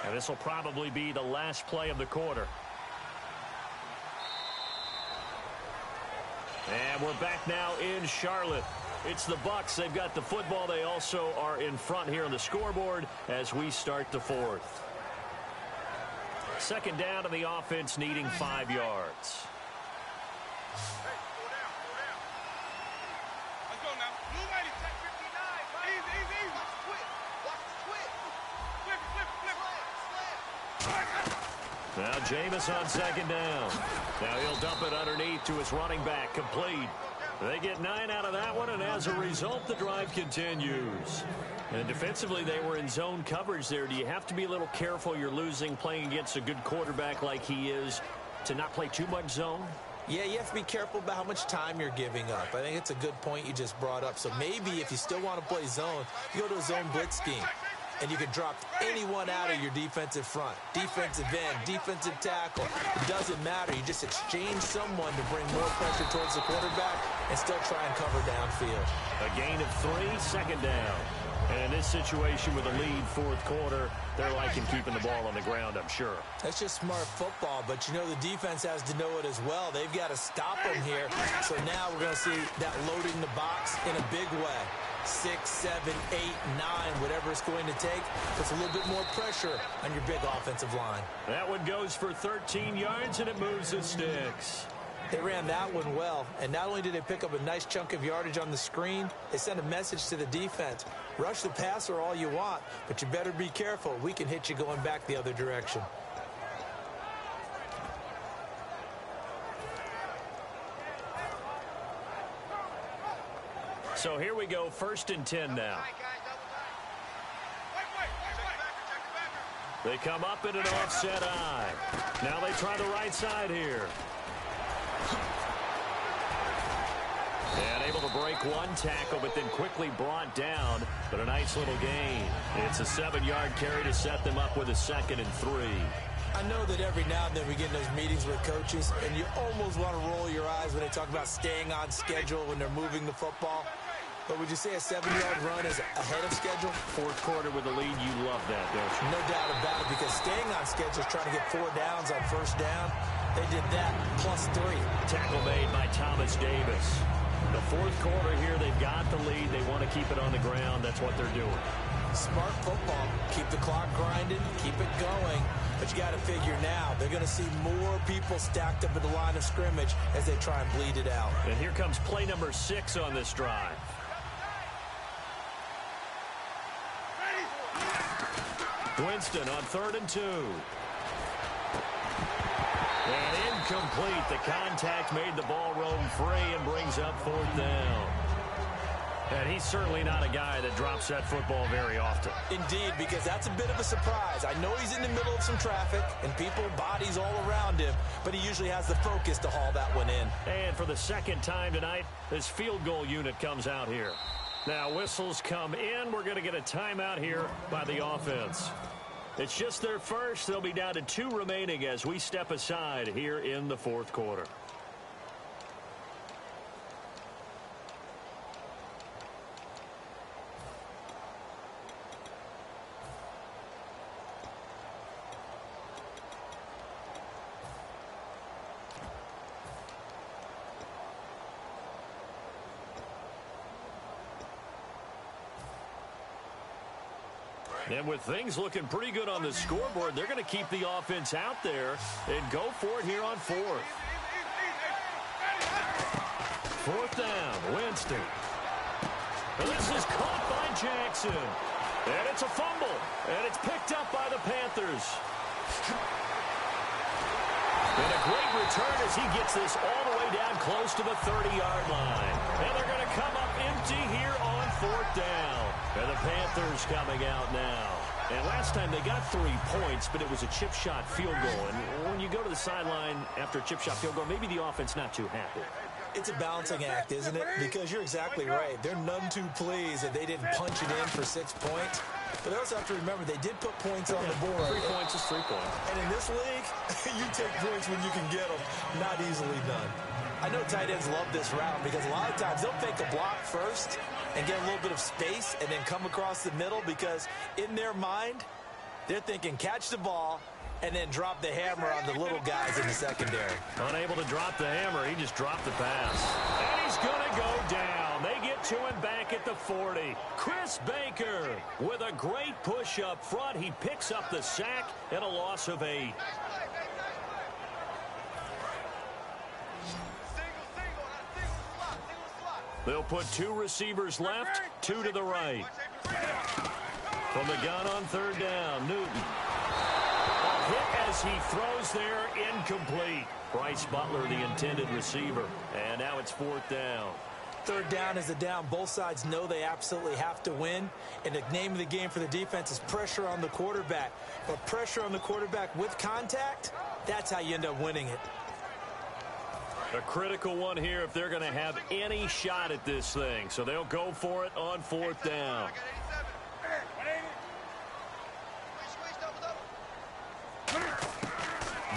[SPEAKER 3] And this will probably be the last play of the quarter. And we're back now in Charlotte. It's the Bucs. They've got the football. They also are in front here on the scoreboard as we start the fourth. Second down, and the offense needing 5 yards. Now Jameis on second down. Now he'll dump it underneath to his running back. Complete. They get 9 out of that one, and as a result, the drive continues. And defensively, they were in zone coverage there. Do you have to be a little careful? You're losing, playing against a good quarterback like he is, to not play too much zone?
[SPEAKER 4] Yeah, you have to be careful about how much time you're giving up. I think it's a good point you just brought up. So maybe if you still want to play zone, you go to a zone blitz scheme. And you can drop anyone out of your defensive front. Defensive end, defensive tackle. It doesn't matter. You just exchange someone to bring more pressure towards the quarterback and still try and cover downfield.
[SPEAKER 3] A gain of 3, second down. And in this situation with a lead fourth quarter, they're liking keeping the ball on the ground, I'm sure.
[SPEAKER 4] That's just smart football, but you know the defense has to know it as well. They've got to stop them here. So now we're going to see that loading the box in a big way. 6, 7, 8, 9, whatever it's going to take. Puts a little bit more pressure on your big offensive line.
[SPEAKER 3] That one goes for 13 yards, and it moves the sticks.
[SPEAKER 4] They ran that one well, and not only did they pick up a nice chunk of yardage on the screen, they sent a message to the defense. Rush the passer all you want, but you better be careful. We can hit you going back the other direction.
[SPEAKER 3] So here we go, 1st and 10 now. They come up in an offset eye. Now they try the right side here. And able to break one tackle, but then quickly brought down. But a nice little gain. It's a 7-yard carry to set them up with a 2nd and 3.
[SPEAKER 4] I know that every now and then we get in those meetings with coaches, and you almost want to roll your eyes when they talk about staying on schedule when they're moving the football. But would you say a 7-yard run is ahead of schedule?
[SPEAKER 3] Fourth quarter with the lead, you love that, don't you?
[SPEAKER 4] No doubt about it, because staying on schedule is trying to get 4 downs on first down. They did that plus 3.
[SPEAKER 3] Tackle made by Thomas Davis. The fourth quarter here, they've got the lead. They want to keep it on the ground. That's what they're doing.
[SPEAKER 4] Smart football. Keep the clock grinding. Keep it going. But you got to figure now, they're going to see more people stacked up at the line of scrimmage as they try and bleed it out.
[SPEAKER 3] And here comes play number 6 on this drive. Winston on 3rd and 2. And incomplete. The contact made the ball roam free and brings up 4th down. And he's certainly not a guy that drops that football very often.
[SPEAKER 4] Indeed, because that's a bit of a surprise. I know he's in the middle of some traffic and people, bodies all around him, but he usually has the focus to haul that one in.
[SPEAKER 3] And for the 2nd time tonight, this field goal unit comes out here. Now whistles come in. We're going to get a timeout here by the offense. It's just their first. They'll be down to 2 remaining as we step aside here in the fourth quarter. And with things looking pretty good on the scoreboard, they're going to keep the offense out there and go for it here on 4th. 4th down, Winston. And this is caught by Jackson. And it's a fumble. And it's picked up by the Panthers. And a great return as he gets this all the way down close to the 30-yard line. And they're going to come up empty here on 4th down. And the Panthers coming out now. And last time they got 3 points, but it was a chip shot field goal. And when you go to the sideline after a chip shot field goal, maybe the offense not too happy.
[SPEAKER 4] It's a balancing act, isn't it? Because you're exactly right. They're none too pleased that they didn't punch it in for 6 points. But they also have to remember they did put points on the board.
[SPEAKER 3] 3 points is 3 points.
[SPEAKER 4] And in this league, you take points when you can get them. Not easily done. I know tight ends love this route because a lot of times they'll fake a block first and get a little bit of space and then come across the middle because in their mind, they're thinking catch the ball and then drop the hammer on the little guys in the secondary.
[SPEAKER 3] Unable to drop the hammer, he just dropped the pass. And he's going to go down. They get to him back at the 40. Chris Baker with a great push up front. He picks up the sack and a loss of 8. They'll put 2 receivers left, 2 to the right. From the gun on 3rd down, Newton. A hit as he throws there, incomplete. Bryce Butler, the intended receiver. And now it's 4th down.
[SPEAKER 4] 3rd down is the down. Both sides know they absolutely have to win. And the name of the game for the defense is pressure on the quarterback. But pressure on the quarterback with contact, that's how you end up winning it.
[SPEAKER 3] A critical one here if they're going to have any shot at this thing. So they'll go for it on 4th down.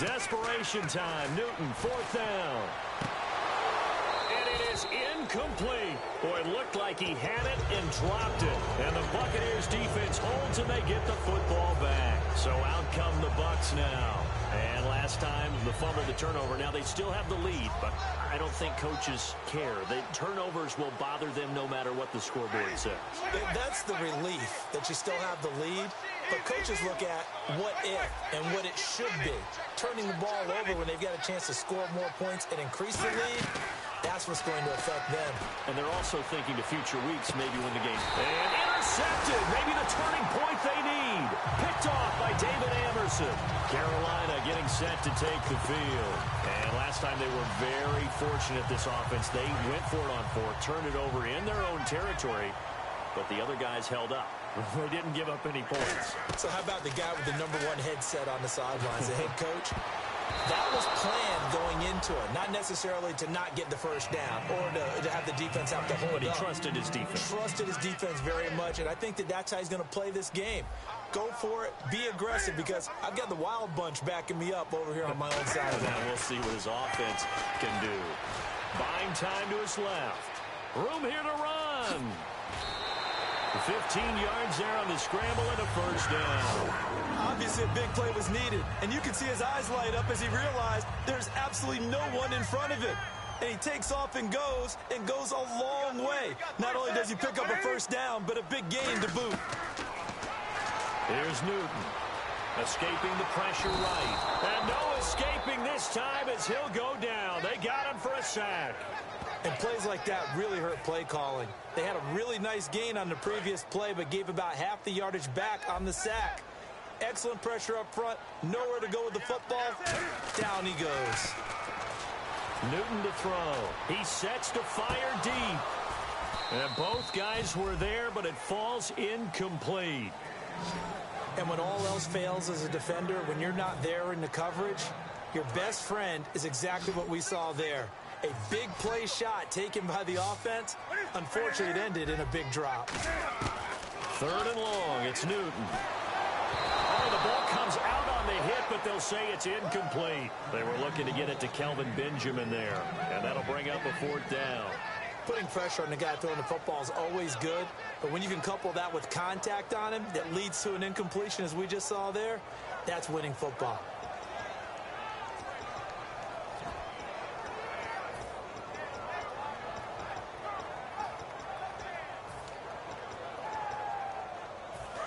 [SPEAKER 3] Desperation time. Newton, 4th down. And it is incomplete. Boy, it looked like he had it and dropped it. And the Buccaneers defense holds and they get the football back. So out come the Bucs now. And last time, the fumble, the turnover. Now they still have the lead, but I don't think coaches care. The turnovers will bother them no matter what the scoreboard says.
[SPEAKER 4] That's the relief that you still have the lead. But coaches look at what if and what it should be. Turning the ball over when they've got a chance to score more points and increase the lead, that's what's going to affect them.
[SPEAKER 3] And they're also thinking to future weeks, maybe win the game. And intercepted, maybe the turning point they need. Picked off by David Amerson. Carolina getting set to take the field. And last time they were very fortunate, this offense. They went for it on 4th, turned it over in their own territory, but the other guys held up. They didn't give up any points.
[SPEAKER 4] So how about the guy with the #1 headset on the sidelines, the head coach? That was planned going into it, not necessarily to not get the first down or to have the defense have to hold
[SPEAKER 3] But he
[SPEAKER 4] up.
[SPEAKER 3] trusted his defense.
[SPEAKER 4] Trusted his defense very much, and I think that's how he's going to play this game. Go for it, be aggressive, because I've got the wild bunch backing me up over here on my own side.
[SPEAKER 3] Now we'll see what his offense can do. Buying time to his left. Room here to run. 15 yards there on the scramble and a 1st down.
[SPEAKER 4] Obviously, a big play was needed, and you can see his eyes light up as he realized there's absolutely no one in front of him. And he takes off and goes a long way. Not only does he pick up a 1st down, but a big gain to boot.
[SPEAKER 3] Here's Newton. Escaping the pressure right. And no escaping this time as he'll go down. They got him for a sack.
[SPEAKER 4] And plays like that really hurt play calling. They had a really nice gain on the previous play, but gave about half the yardage back on the sack. Excellent pressure up front. Nowhere to go with the football. Down he goes.
[SPEAKER 3] Newton to throw. He sets to fire deep. And both guys were there, but it falls incomplete.
[SPEAKER 4] And when all else fails as a defender, when you're not there in the coverage, your best friend is exactly what we saw there. A big play shot taken by the offense. Unfortunately, it ended in a big drop.
[SPEAKER 3] 3rd and long. It's Newton. Oh, the ball comes out on the hit, but they'll say it's incomplete. They were looking to get it to Kelvin Benjamin there, and that'll bring up a 4th down.
[SPEAKER 4] Putting pressure on the guy throwing the football is always good, but when you can couple that with contact on him that leads to an incompletion, as we just saw there, that's winning football.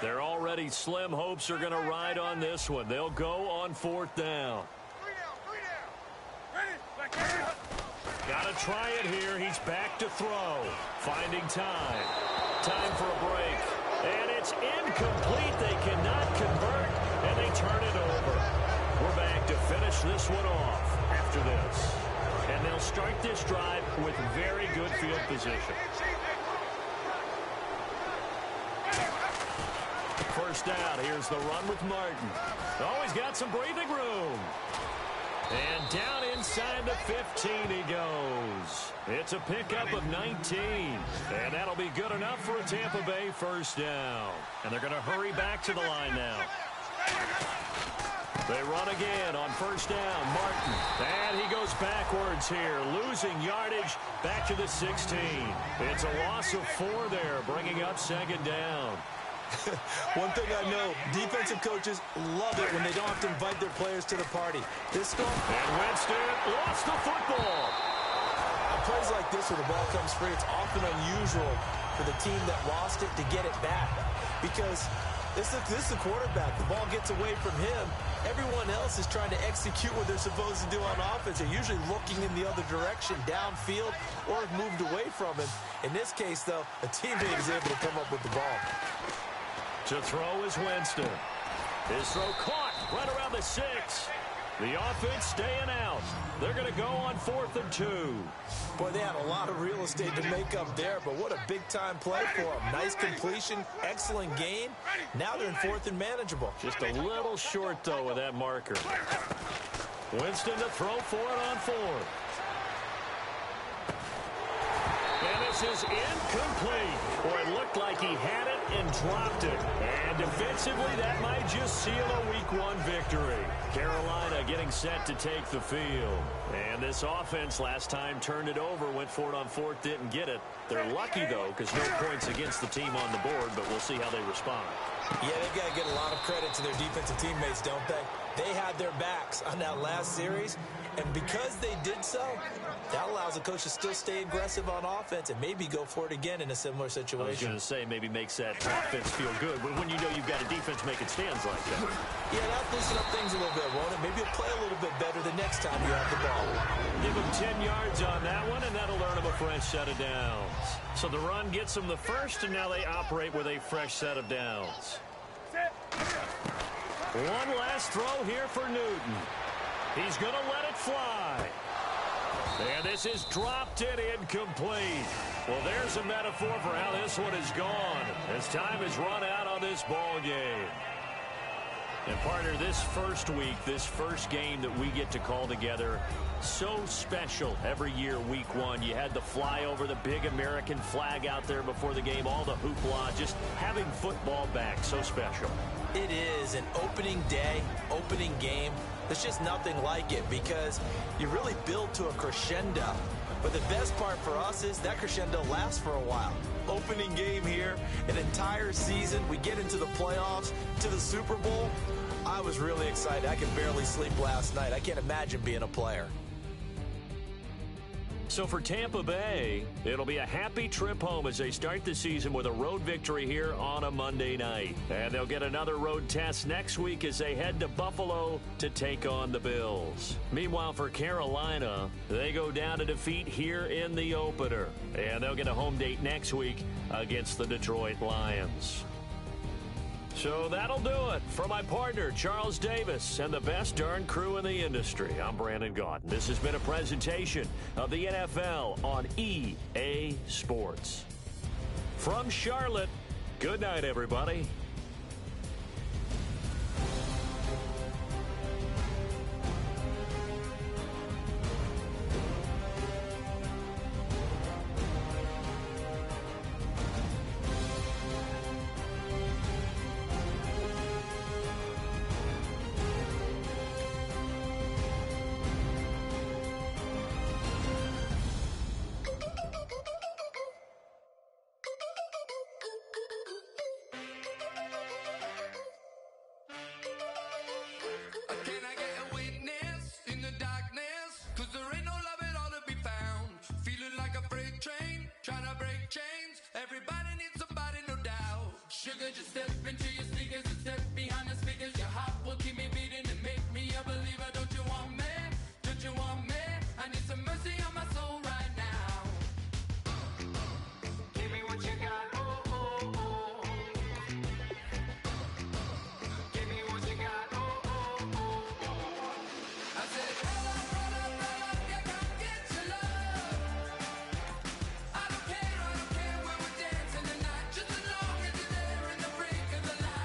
[SPEAKER 3] They're already slim hopes are going to ride on this one. They'll go on 4th down. Got to try it here. He's back to throw. Finding time. Time for a break. And it's incomplete. They cannot convert, and they turn it over. We're back to finish this one off after this. And they'll start this drive with very good field position. first down. Here's the run with Martin. Oh, he's got some breathing room. And down inside the 15 he goes. It's a pickup of 19. And that'll be good enough for a Tampa Bay first down. And they're going to hurry back to the line now. They run again on first down. Martin. And he goes backwards here, losing yardage back to the 16. It's a loss of 4 there, bringing up second down.
[SPEAKER 4] One thing I know, defensive coaches love it when they don't have to invite their players to the party. This storm.
[SPEAKER 3] And Winston lost the football.
[SPEAKER 4] On plays like this where the ball comes free, it's often unusual for the team that lost it to get it back. Because this is the quarterback. The ball gets away from him. Everyone else is trying to execute what they're supposed to do on offense. They're usually looking in the other direction, downfield, or have moved away from him. In this case, though, a teammate is able to come up with the ball.
[SPEAKER 3] To throw is Winston. His throw caught right around the 6. The offense staying out. They're going to go on 4th and 2.
[SPEAKER 4] Boy, they had a lot of real estate to make up there, but what a big-time play for them. Nice completion, excellent game. Now they're in 4th and manageable.
[SPEAKER 3] Just a little short, though, with that marker. Winston to throw for it on 4th. And this is incomplete. Boy, it looked like he had it and dropped it. And defensively, that might just seal a Week 1 victory. Carolina getting set to take the field. And this offense last time turned it over, went for it on 4th, didn't get it. They're lucky, though, because no points against the team on the board, but we'll see how they respond.
[SPEAKER 4] Yeah, they've got to get a lot of credit to their defensive teammates, don't they? They had their backs on that last series, and because they did so, that allows the coach to still stay aggressive on offense and maybe go for it again in a similar situation.
[SPEAKER 3] I was going to say maybe makes that offense feel good when you know you've got a defense making stands like that.
[SPEAKER 4] Yeah, that'll loosen up things a little bit, won't it? Maybe you'll play a little bit better the next time you have the ball.
[SPEAKER 3] Give him 10 yards on that one, and that'll earn him a fresh set of downs. So the run gets them the first, and now they operate with a fresh set of downs. One last throw here for Newton. He's going to let it fly. And this is dropped and incomplete. Well, there's a metaphor for how this one is gone as time has run out on this ball game. And partner, this first week, this first game that we get to call together, so special every year, Week 1. You had the flyover, the big American flag out there before the game, all the hoopla, just having football back, so special.
[SPEAKER 4] It is an opening day, opening game. There's just nothing like it because you really build to a crescendo. But the best part for us is that crescendo lasts for a while. Opening game here, an entire season. We get into the playoffs, to the Super Bowl. I was really excited. I could barely sleep last night. I can't imagine being a player.
[SPEAKER 3] So for Tampa Bay, it'll be a happy trip home as they start the season with a road victory here on a Monday night. And they'll get another road test next week as they head to Buffalo to take on the Bills. Meanwhile, for Carolina, they go down to defeat here in the opener. And they'll get a home date next week against the Detroit Lions. So that'll do it. For my partner, Charles Davis, and the best darn crew in the industry, I'm Brandon Gaudin. This has been a presentation of the NFL on EA Sports. From Charlotte, good night, everybody.
[SPEAKER 1] Sugar, just step into your sneakers and step behind the speakers. Your heart will keep me beating and make me a believer. Don't you want me? Don't you want me? I need some mercy on my soul right now. Give me what you got. Oh, oh, oh. Give me what you got. Oh, oh, oh, oh. I said, brother, you come get your love. I don't care where we're dancing tonight. Just as long as you're there in the break of the light.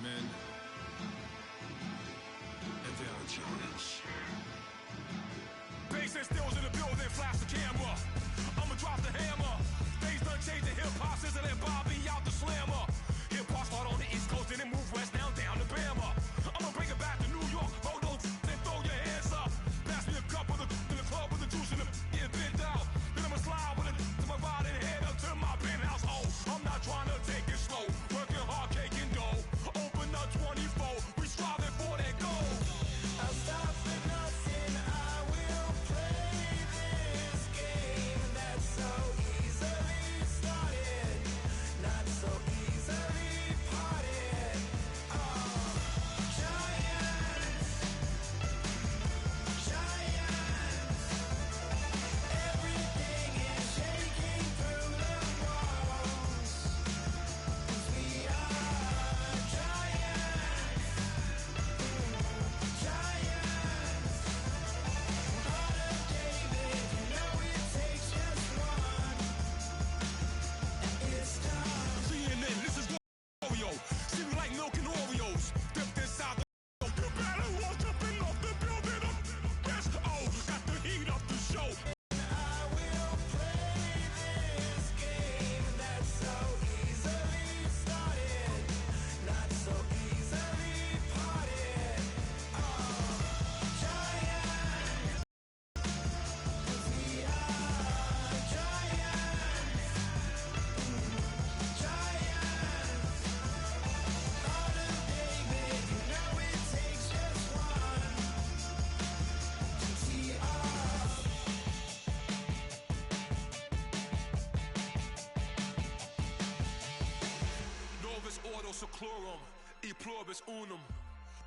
[SPEAKER 5] men, and they are challenge.
[SPEAKER 6] Bass and stills in the building, flash the camera. I'ma drop the hammer. Days done changing, hip-hop sizzling, Bobby out the slammer. Hip-hop start on the East Coast and then move west down to Bama. I'ma bring it back to New York, hold on, then throw your hands up. Pass me a cup of the in the club with the juice in the get bent out. Then I'ma slide with it to my ride and head up to my penthouse. Oh, I'm not trying to take it slow, working hard, cake and dough. Open up 24, we striving for that goal.
[SPEAKER 7] I'll stop for nothing, I will play this game that's so easily started, not so easily
[SPEAKER 6] seclorum, e pluribus unum.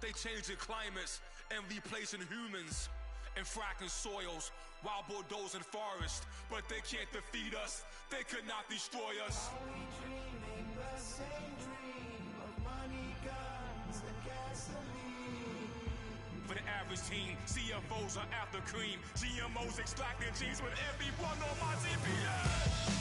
[SPEAKER 6] They changing climates and replacing humans and fracking soils while bulldozing forests. But they can't defeat us, they could not destroy us.
[SPEAKER 7] Are we dreaming the same dream of money, guns, and gasoline?
[SPEAKER 6] For the average teen, CFOs are after cream. GMOs extracting genes with everyone on my TPS.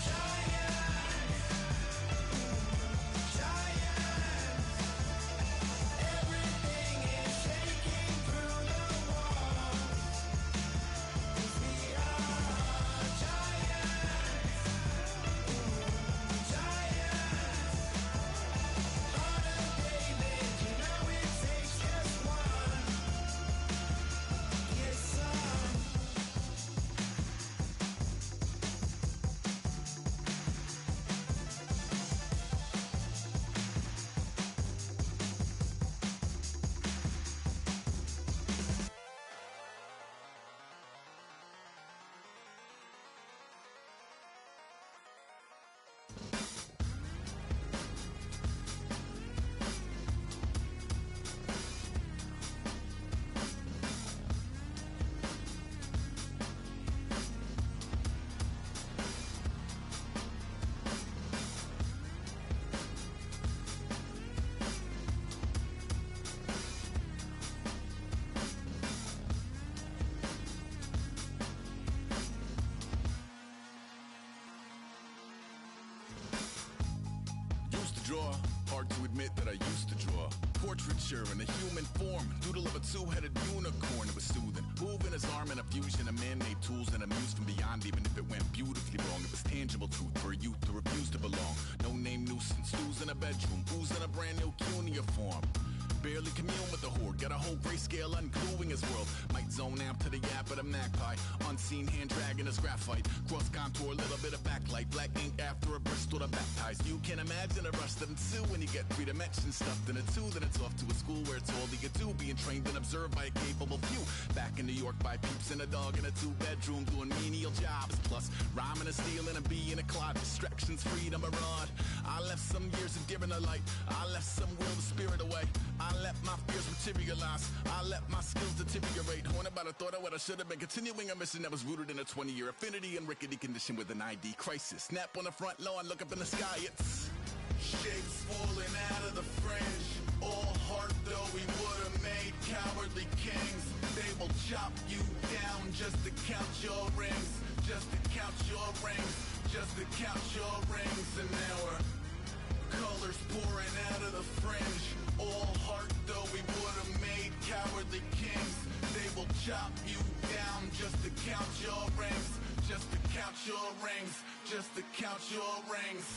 [SPEAKER 8] Draw, hard to admit that I used to draw. Portraiture in a human form, doodle of a two-headed unicorn. It was soothing, moving his arm in a fusion of man-made tools and a muse from beyond. Even if it went beautifully wrong, it was tangible truth for a youth to refuse to belong. No name nuisance, stews in a bedroom, booze in a brand new cuneiform. Barely commune with the horde, got a whole grayscale ungluing his world. Might zone amp to the yap of the magpie. Unseen hand dragging his graphite. Cross contour, little bit of backlight. Black ink after a Bristol to baptize. You can imagine a rush that ensue when you get three dimensions stuffed in a two. Then it's off to a school where it's all you can do. Being trained and observed by a capable few. Back in New York by peeps and a dog in a two-bedroom doing menial jobs. Plus, rhyming and stealing and being a clod. Distractions, freedom, a rod. I left some years of giving a light. I left some will the spirit away. I let my fears materialize. I let my skills deteriorate. Haunted by the thought of what I should have been. Continuing a mission that was rooted in a 20-year affinity and rickety condition with an ID crisis. Snap on the front lawn, look up in the sky. It's shapes falling out of the fringe. All heart though we would have made cowardly kings. They will chop you down just to count your rings. Just to count your rings. Just to count your rings. And now we're colors pouring out of the fringe. All heart though we would have made cowardly kings. They will chop you down just to count your rings. Just to count your rings. Just to count your rings.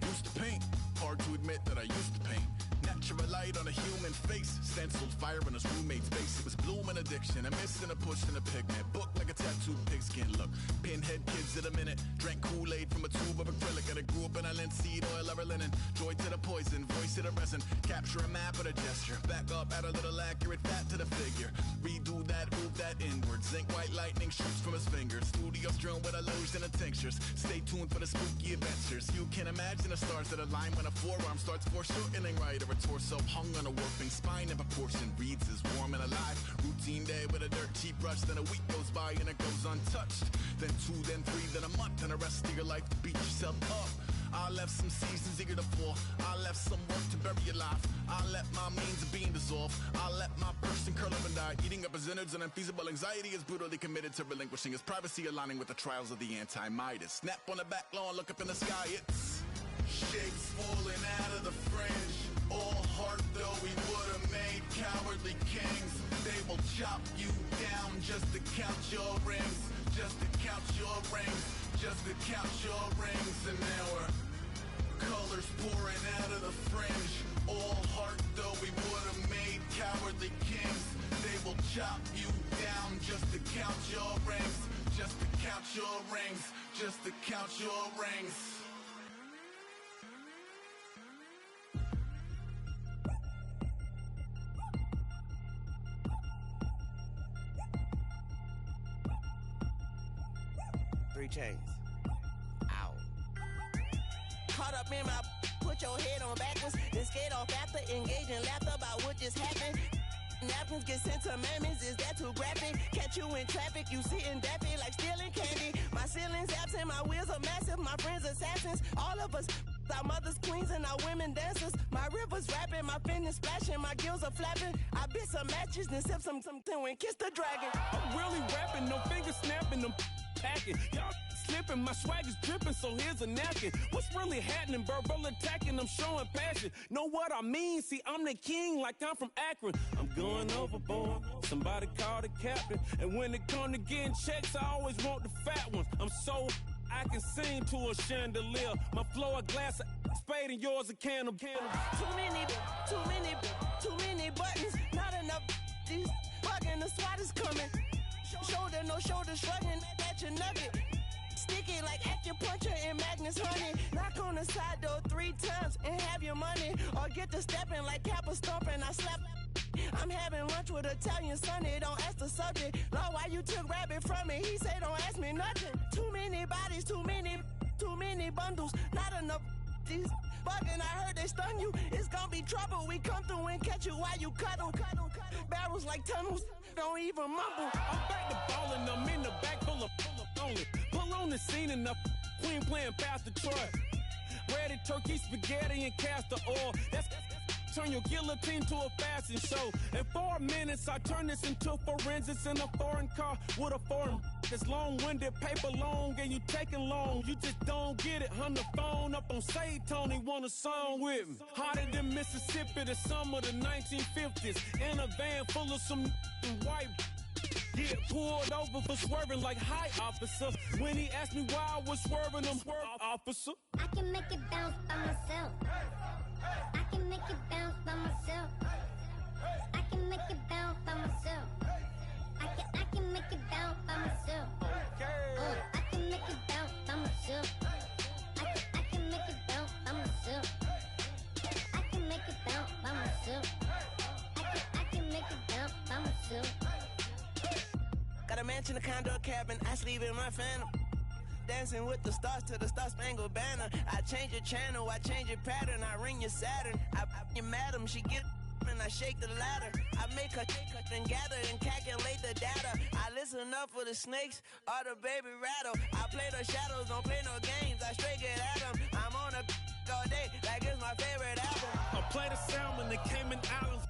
[SPEAKER 8] Used to paint, hard to admit that I used to paint. Natural light on a human face, stenciled fire in his roommate's face. It was blooming addiction, a missing a push and a pigment. Book like a tattooed pigskin look. Pinhead kids in a minute. Drank Kool-Aid from a tube of acrylic. And I grew up in a linseed oil ever linen. Joy to the poison, voice to the resin. Capture a map of a gesture. Back up, add a little accurate fat to the figure. Redo that, move that inward. Zinc white lightning shoots from his fingers. Studio strewn with illusion and tinctures. Stay tuned for the spooky adventures. You can imagine the stars that align when a forearm starts foreshortening right. Or a torso hung on a warping spine in proportion. Reads as warm and alive. Routine day with a dirt cheap brush. Then a week goes by and it goes untouched. Then 2, then 3, then a month. And the rest of your life to beat yourself up. I left some seasons eager to fall. I left some work to bury your life. I let my means of being dissolved. I let my person curl up and die. Eating up his innards and unfeasible anxiety is brutally committed to relinquishing his privacy, aligning with the trials of the anti-Midas. Snap on the back lawn, look up in the sky. It's shapes falling out of the fringe. All heart though we would have made cowardly kings. They will chop you down just to count your rings. Just to count your rings. Just to count your rings. And now we're colors pouring out of the fringe. All heart though we would have made cowardly kings. They will chop you down just to count your rings. Just to count your rings. Just to count your rings.
[SPEAKER 9] Chains. Ow. Caught up in my, put your head on backwards. Then skate off after engaging laughter about what just happened. Napkins get sent to mammies, is that too graphic? Catch you in traffic, you sitting daffy like stealing candy. My ceiling's absent, my wheels are massive, my friends assassins. All of us, our mothers queens and our women dancers. My rivers rapping, my fingers splashing, my gills are flapping. I bit some matches, then sip some and kiss the dragon.
[SPEAKER 6] I'm really rapping, no fingers snapping, I'm packing. Y'all slipping, my swag is dripping, so here's a napkin. What's really happening? Verbal attacking, I'm showing passion. Know what I mean? See, I'm the king like I'm from Akron. I'm going overboard, somebody call the captain. And when it come to getting checks, I always want the fat ones. I'm so I can sing to a chandelier. My flow a glass of spade and yours a can of candle.
[SPEAKER 9] Too many buttons, not enough. These bugging, the SWAT is coming. Shoulder, no shoulder, shrugging at your nugget. Sticky like acupuncture and Magnus honey. Knock on the side door 3 times and have your money. Or get to stepping like Kappa stomping. I slap. I'm having lunch with Italian Sonny. Don't ask the subject. Lord, why you took rabbit from me? He say don't ask me nothing. Too many bodies, too many bundles. Not enough. These bugging, I heard they stun you. It's gonna be trouble. We come through and catch you while you cuddle. Barrels like tunnels. Don't even mumble.
[SPEAKER 6] I'm back to ballin', I'm in the back full of only. Pull on the scene and the queen playing Pastor Troy. Ready turkey, spaghetti, and castor oil. That's turn your guillotine to a fashion show. In 4 minutes, I turn this into forensics in a foreign car with a foreign. It's long-winded, paper long, and you taking long. You just don't get it. On the phone up on Say Tony, want a song with me. Hotter than Mississippi, the summer of the 1950s. In a van full of some white. Get pulled over for swerving like hi, officer. When he asked me why I was swerving, I'm swerve, officer.
[SPEAKER 10] I can make it bounce by myself. I can make it bounce by myself. I can make it bounce by myself. I can make it bounce by myself. I can make it bounce by myself. I can make it bounce by myself. I can make it bounce by myself. I can make it bounce by myself.
[SPEAKER 9] Got a mansion, a condo, a cabin, I sleep in my phantom. Dancing with the stars to the Star-Spangled Banner. I change your channel, I change your pattern. I ring your Saturn, I your madam. She get and I shake the ladder. I make her and gather and calculate the data. I listen up for the snakes or the baby rattle. I play the shadows, don't play no games. I straight get at them. I'm on a all day like it's my favorite album.
[SPEAKER 6] I play the salmon, the Cayman Islands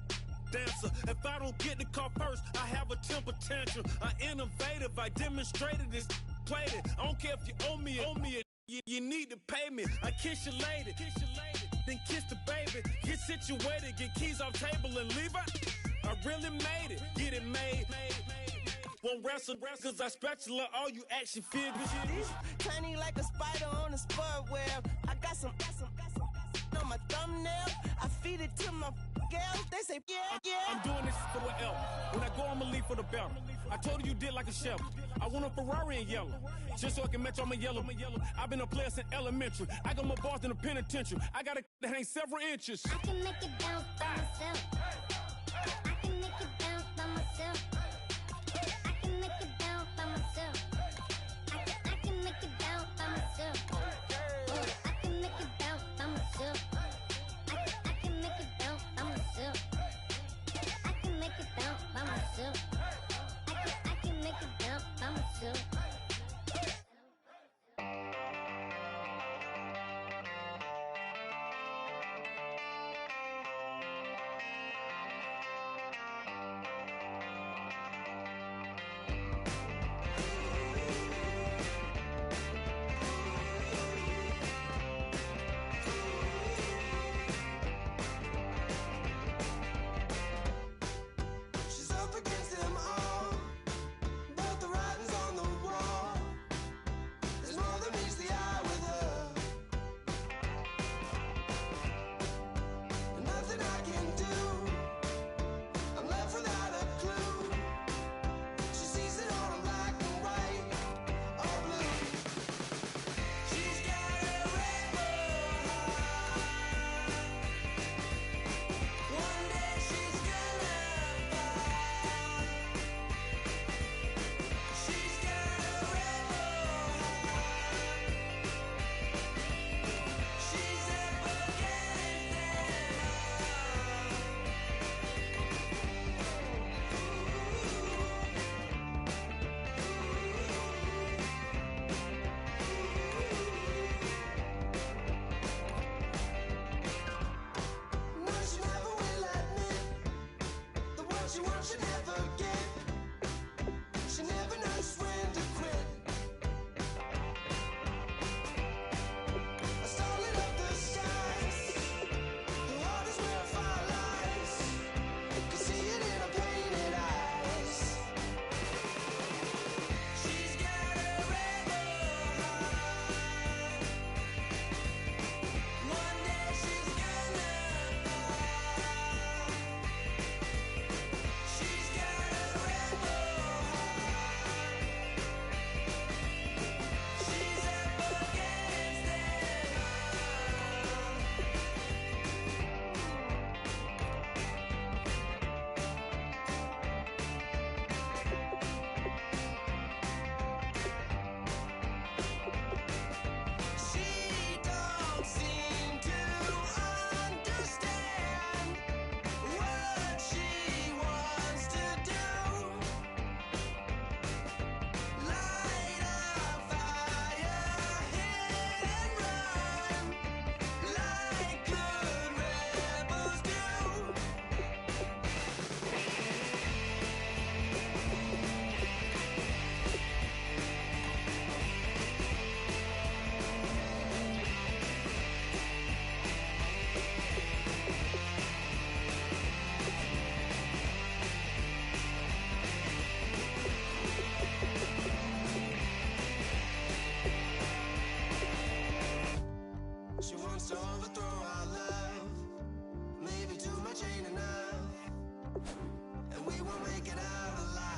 [SPEAKER 6] dancer. If I don't get the car first, I have a temper tantrum. I innovative, I demonstrated this. Played it. I don't care if you owe me it. You need to pay me. I kiss your lady, then kiss the baby. Get situated, get keys off table and leave her. I really made it, get it made. Won't wrestle, cause I spatula all you action figures.
[SPEAKER 9] Tiny like a spider on a spud web. I got some on my thumbnail. I feed it to my girls. They say, yeah.
[SPEAKER 6] I'm doing this for the L. When I go, I'ma leave for the belt. I told you did like a shell. I want a Ferrari in yellow, just so I can match all my yellow. I've been a player since elementary. I got more bars than a penitentiary. I got a that hang several inches.
[SPEAKER 10] I can make it bounce by myself. I can make it bounce by myself. I can make it bounce by myself. I can make it bounce by myself. I can make it bounce by myself. I can make it bounce by myself. I can make it bounce by myself. I can make it bounce by myself.
[SPEAKER 7] she never get. She never knows when to quit. Starlit up the skies. Her heart is where fire lies. Can see it in her painted eyes. She's got a rebel heart. One day she's gonna fall. She's got a rebel heart. She's up against it all. She don't seem to understand what she wants to do. Light a fire, hit and run, like good rebels do. She wants to overthrow our love. Maybe too much ain't enough, and we won't make it out alive.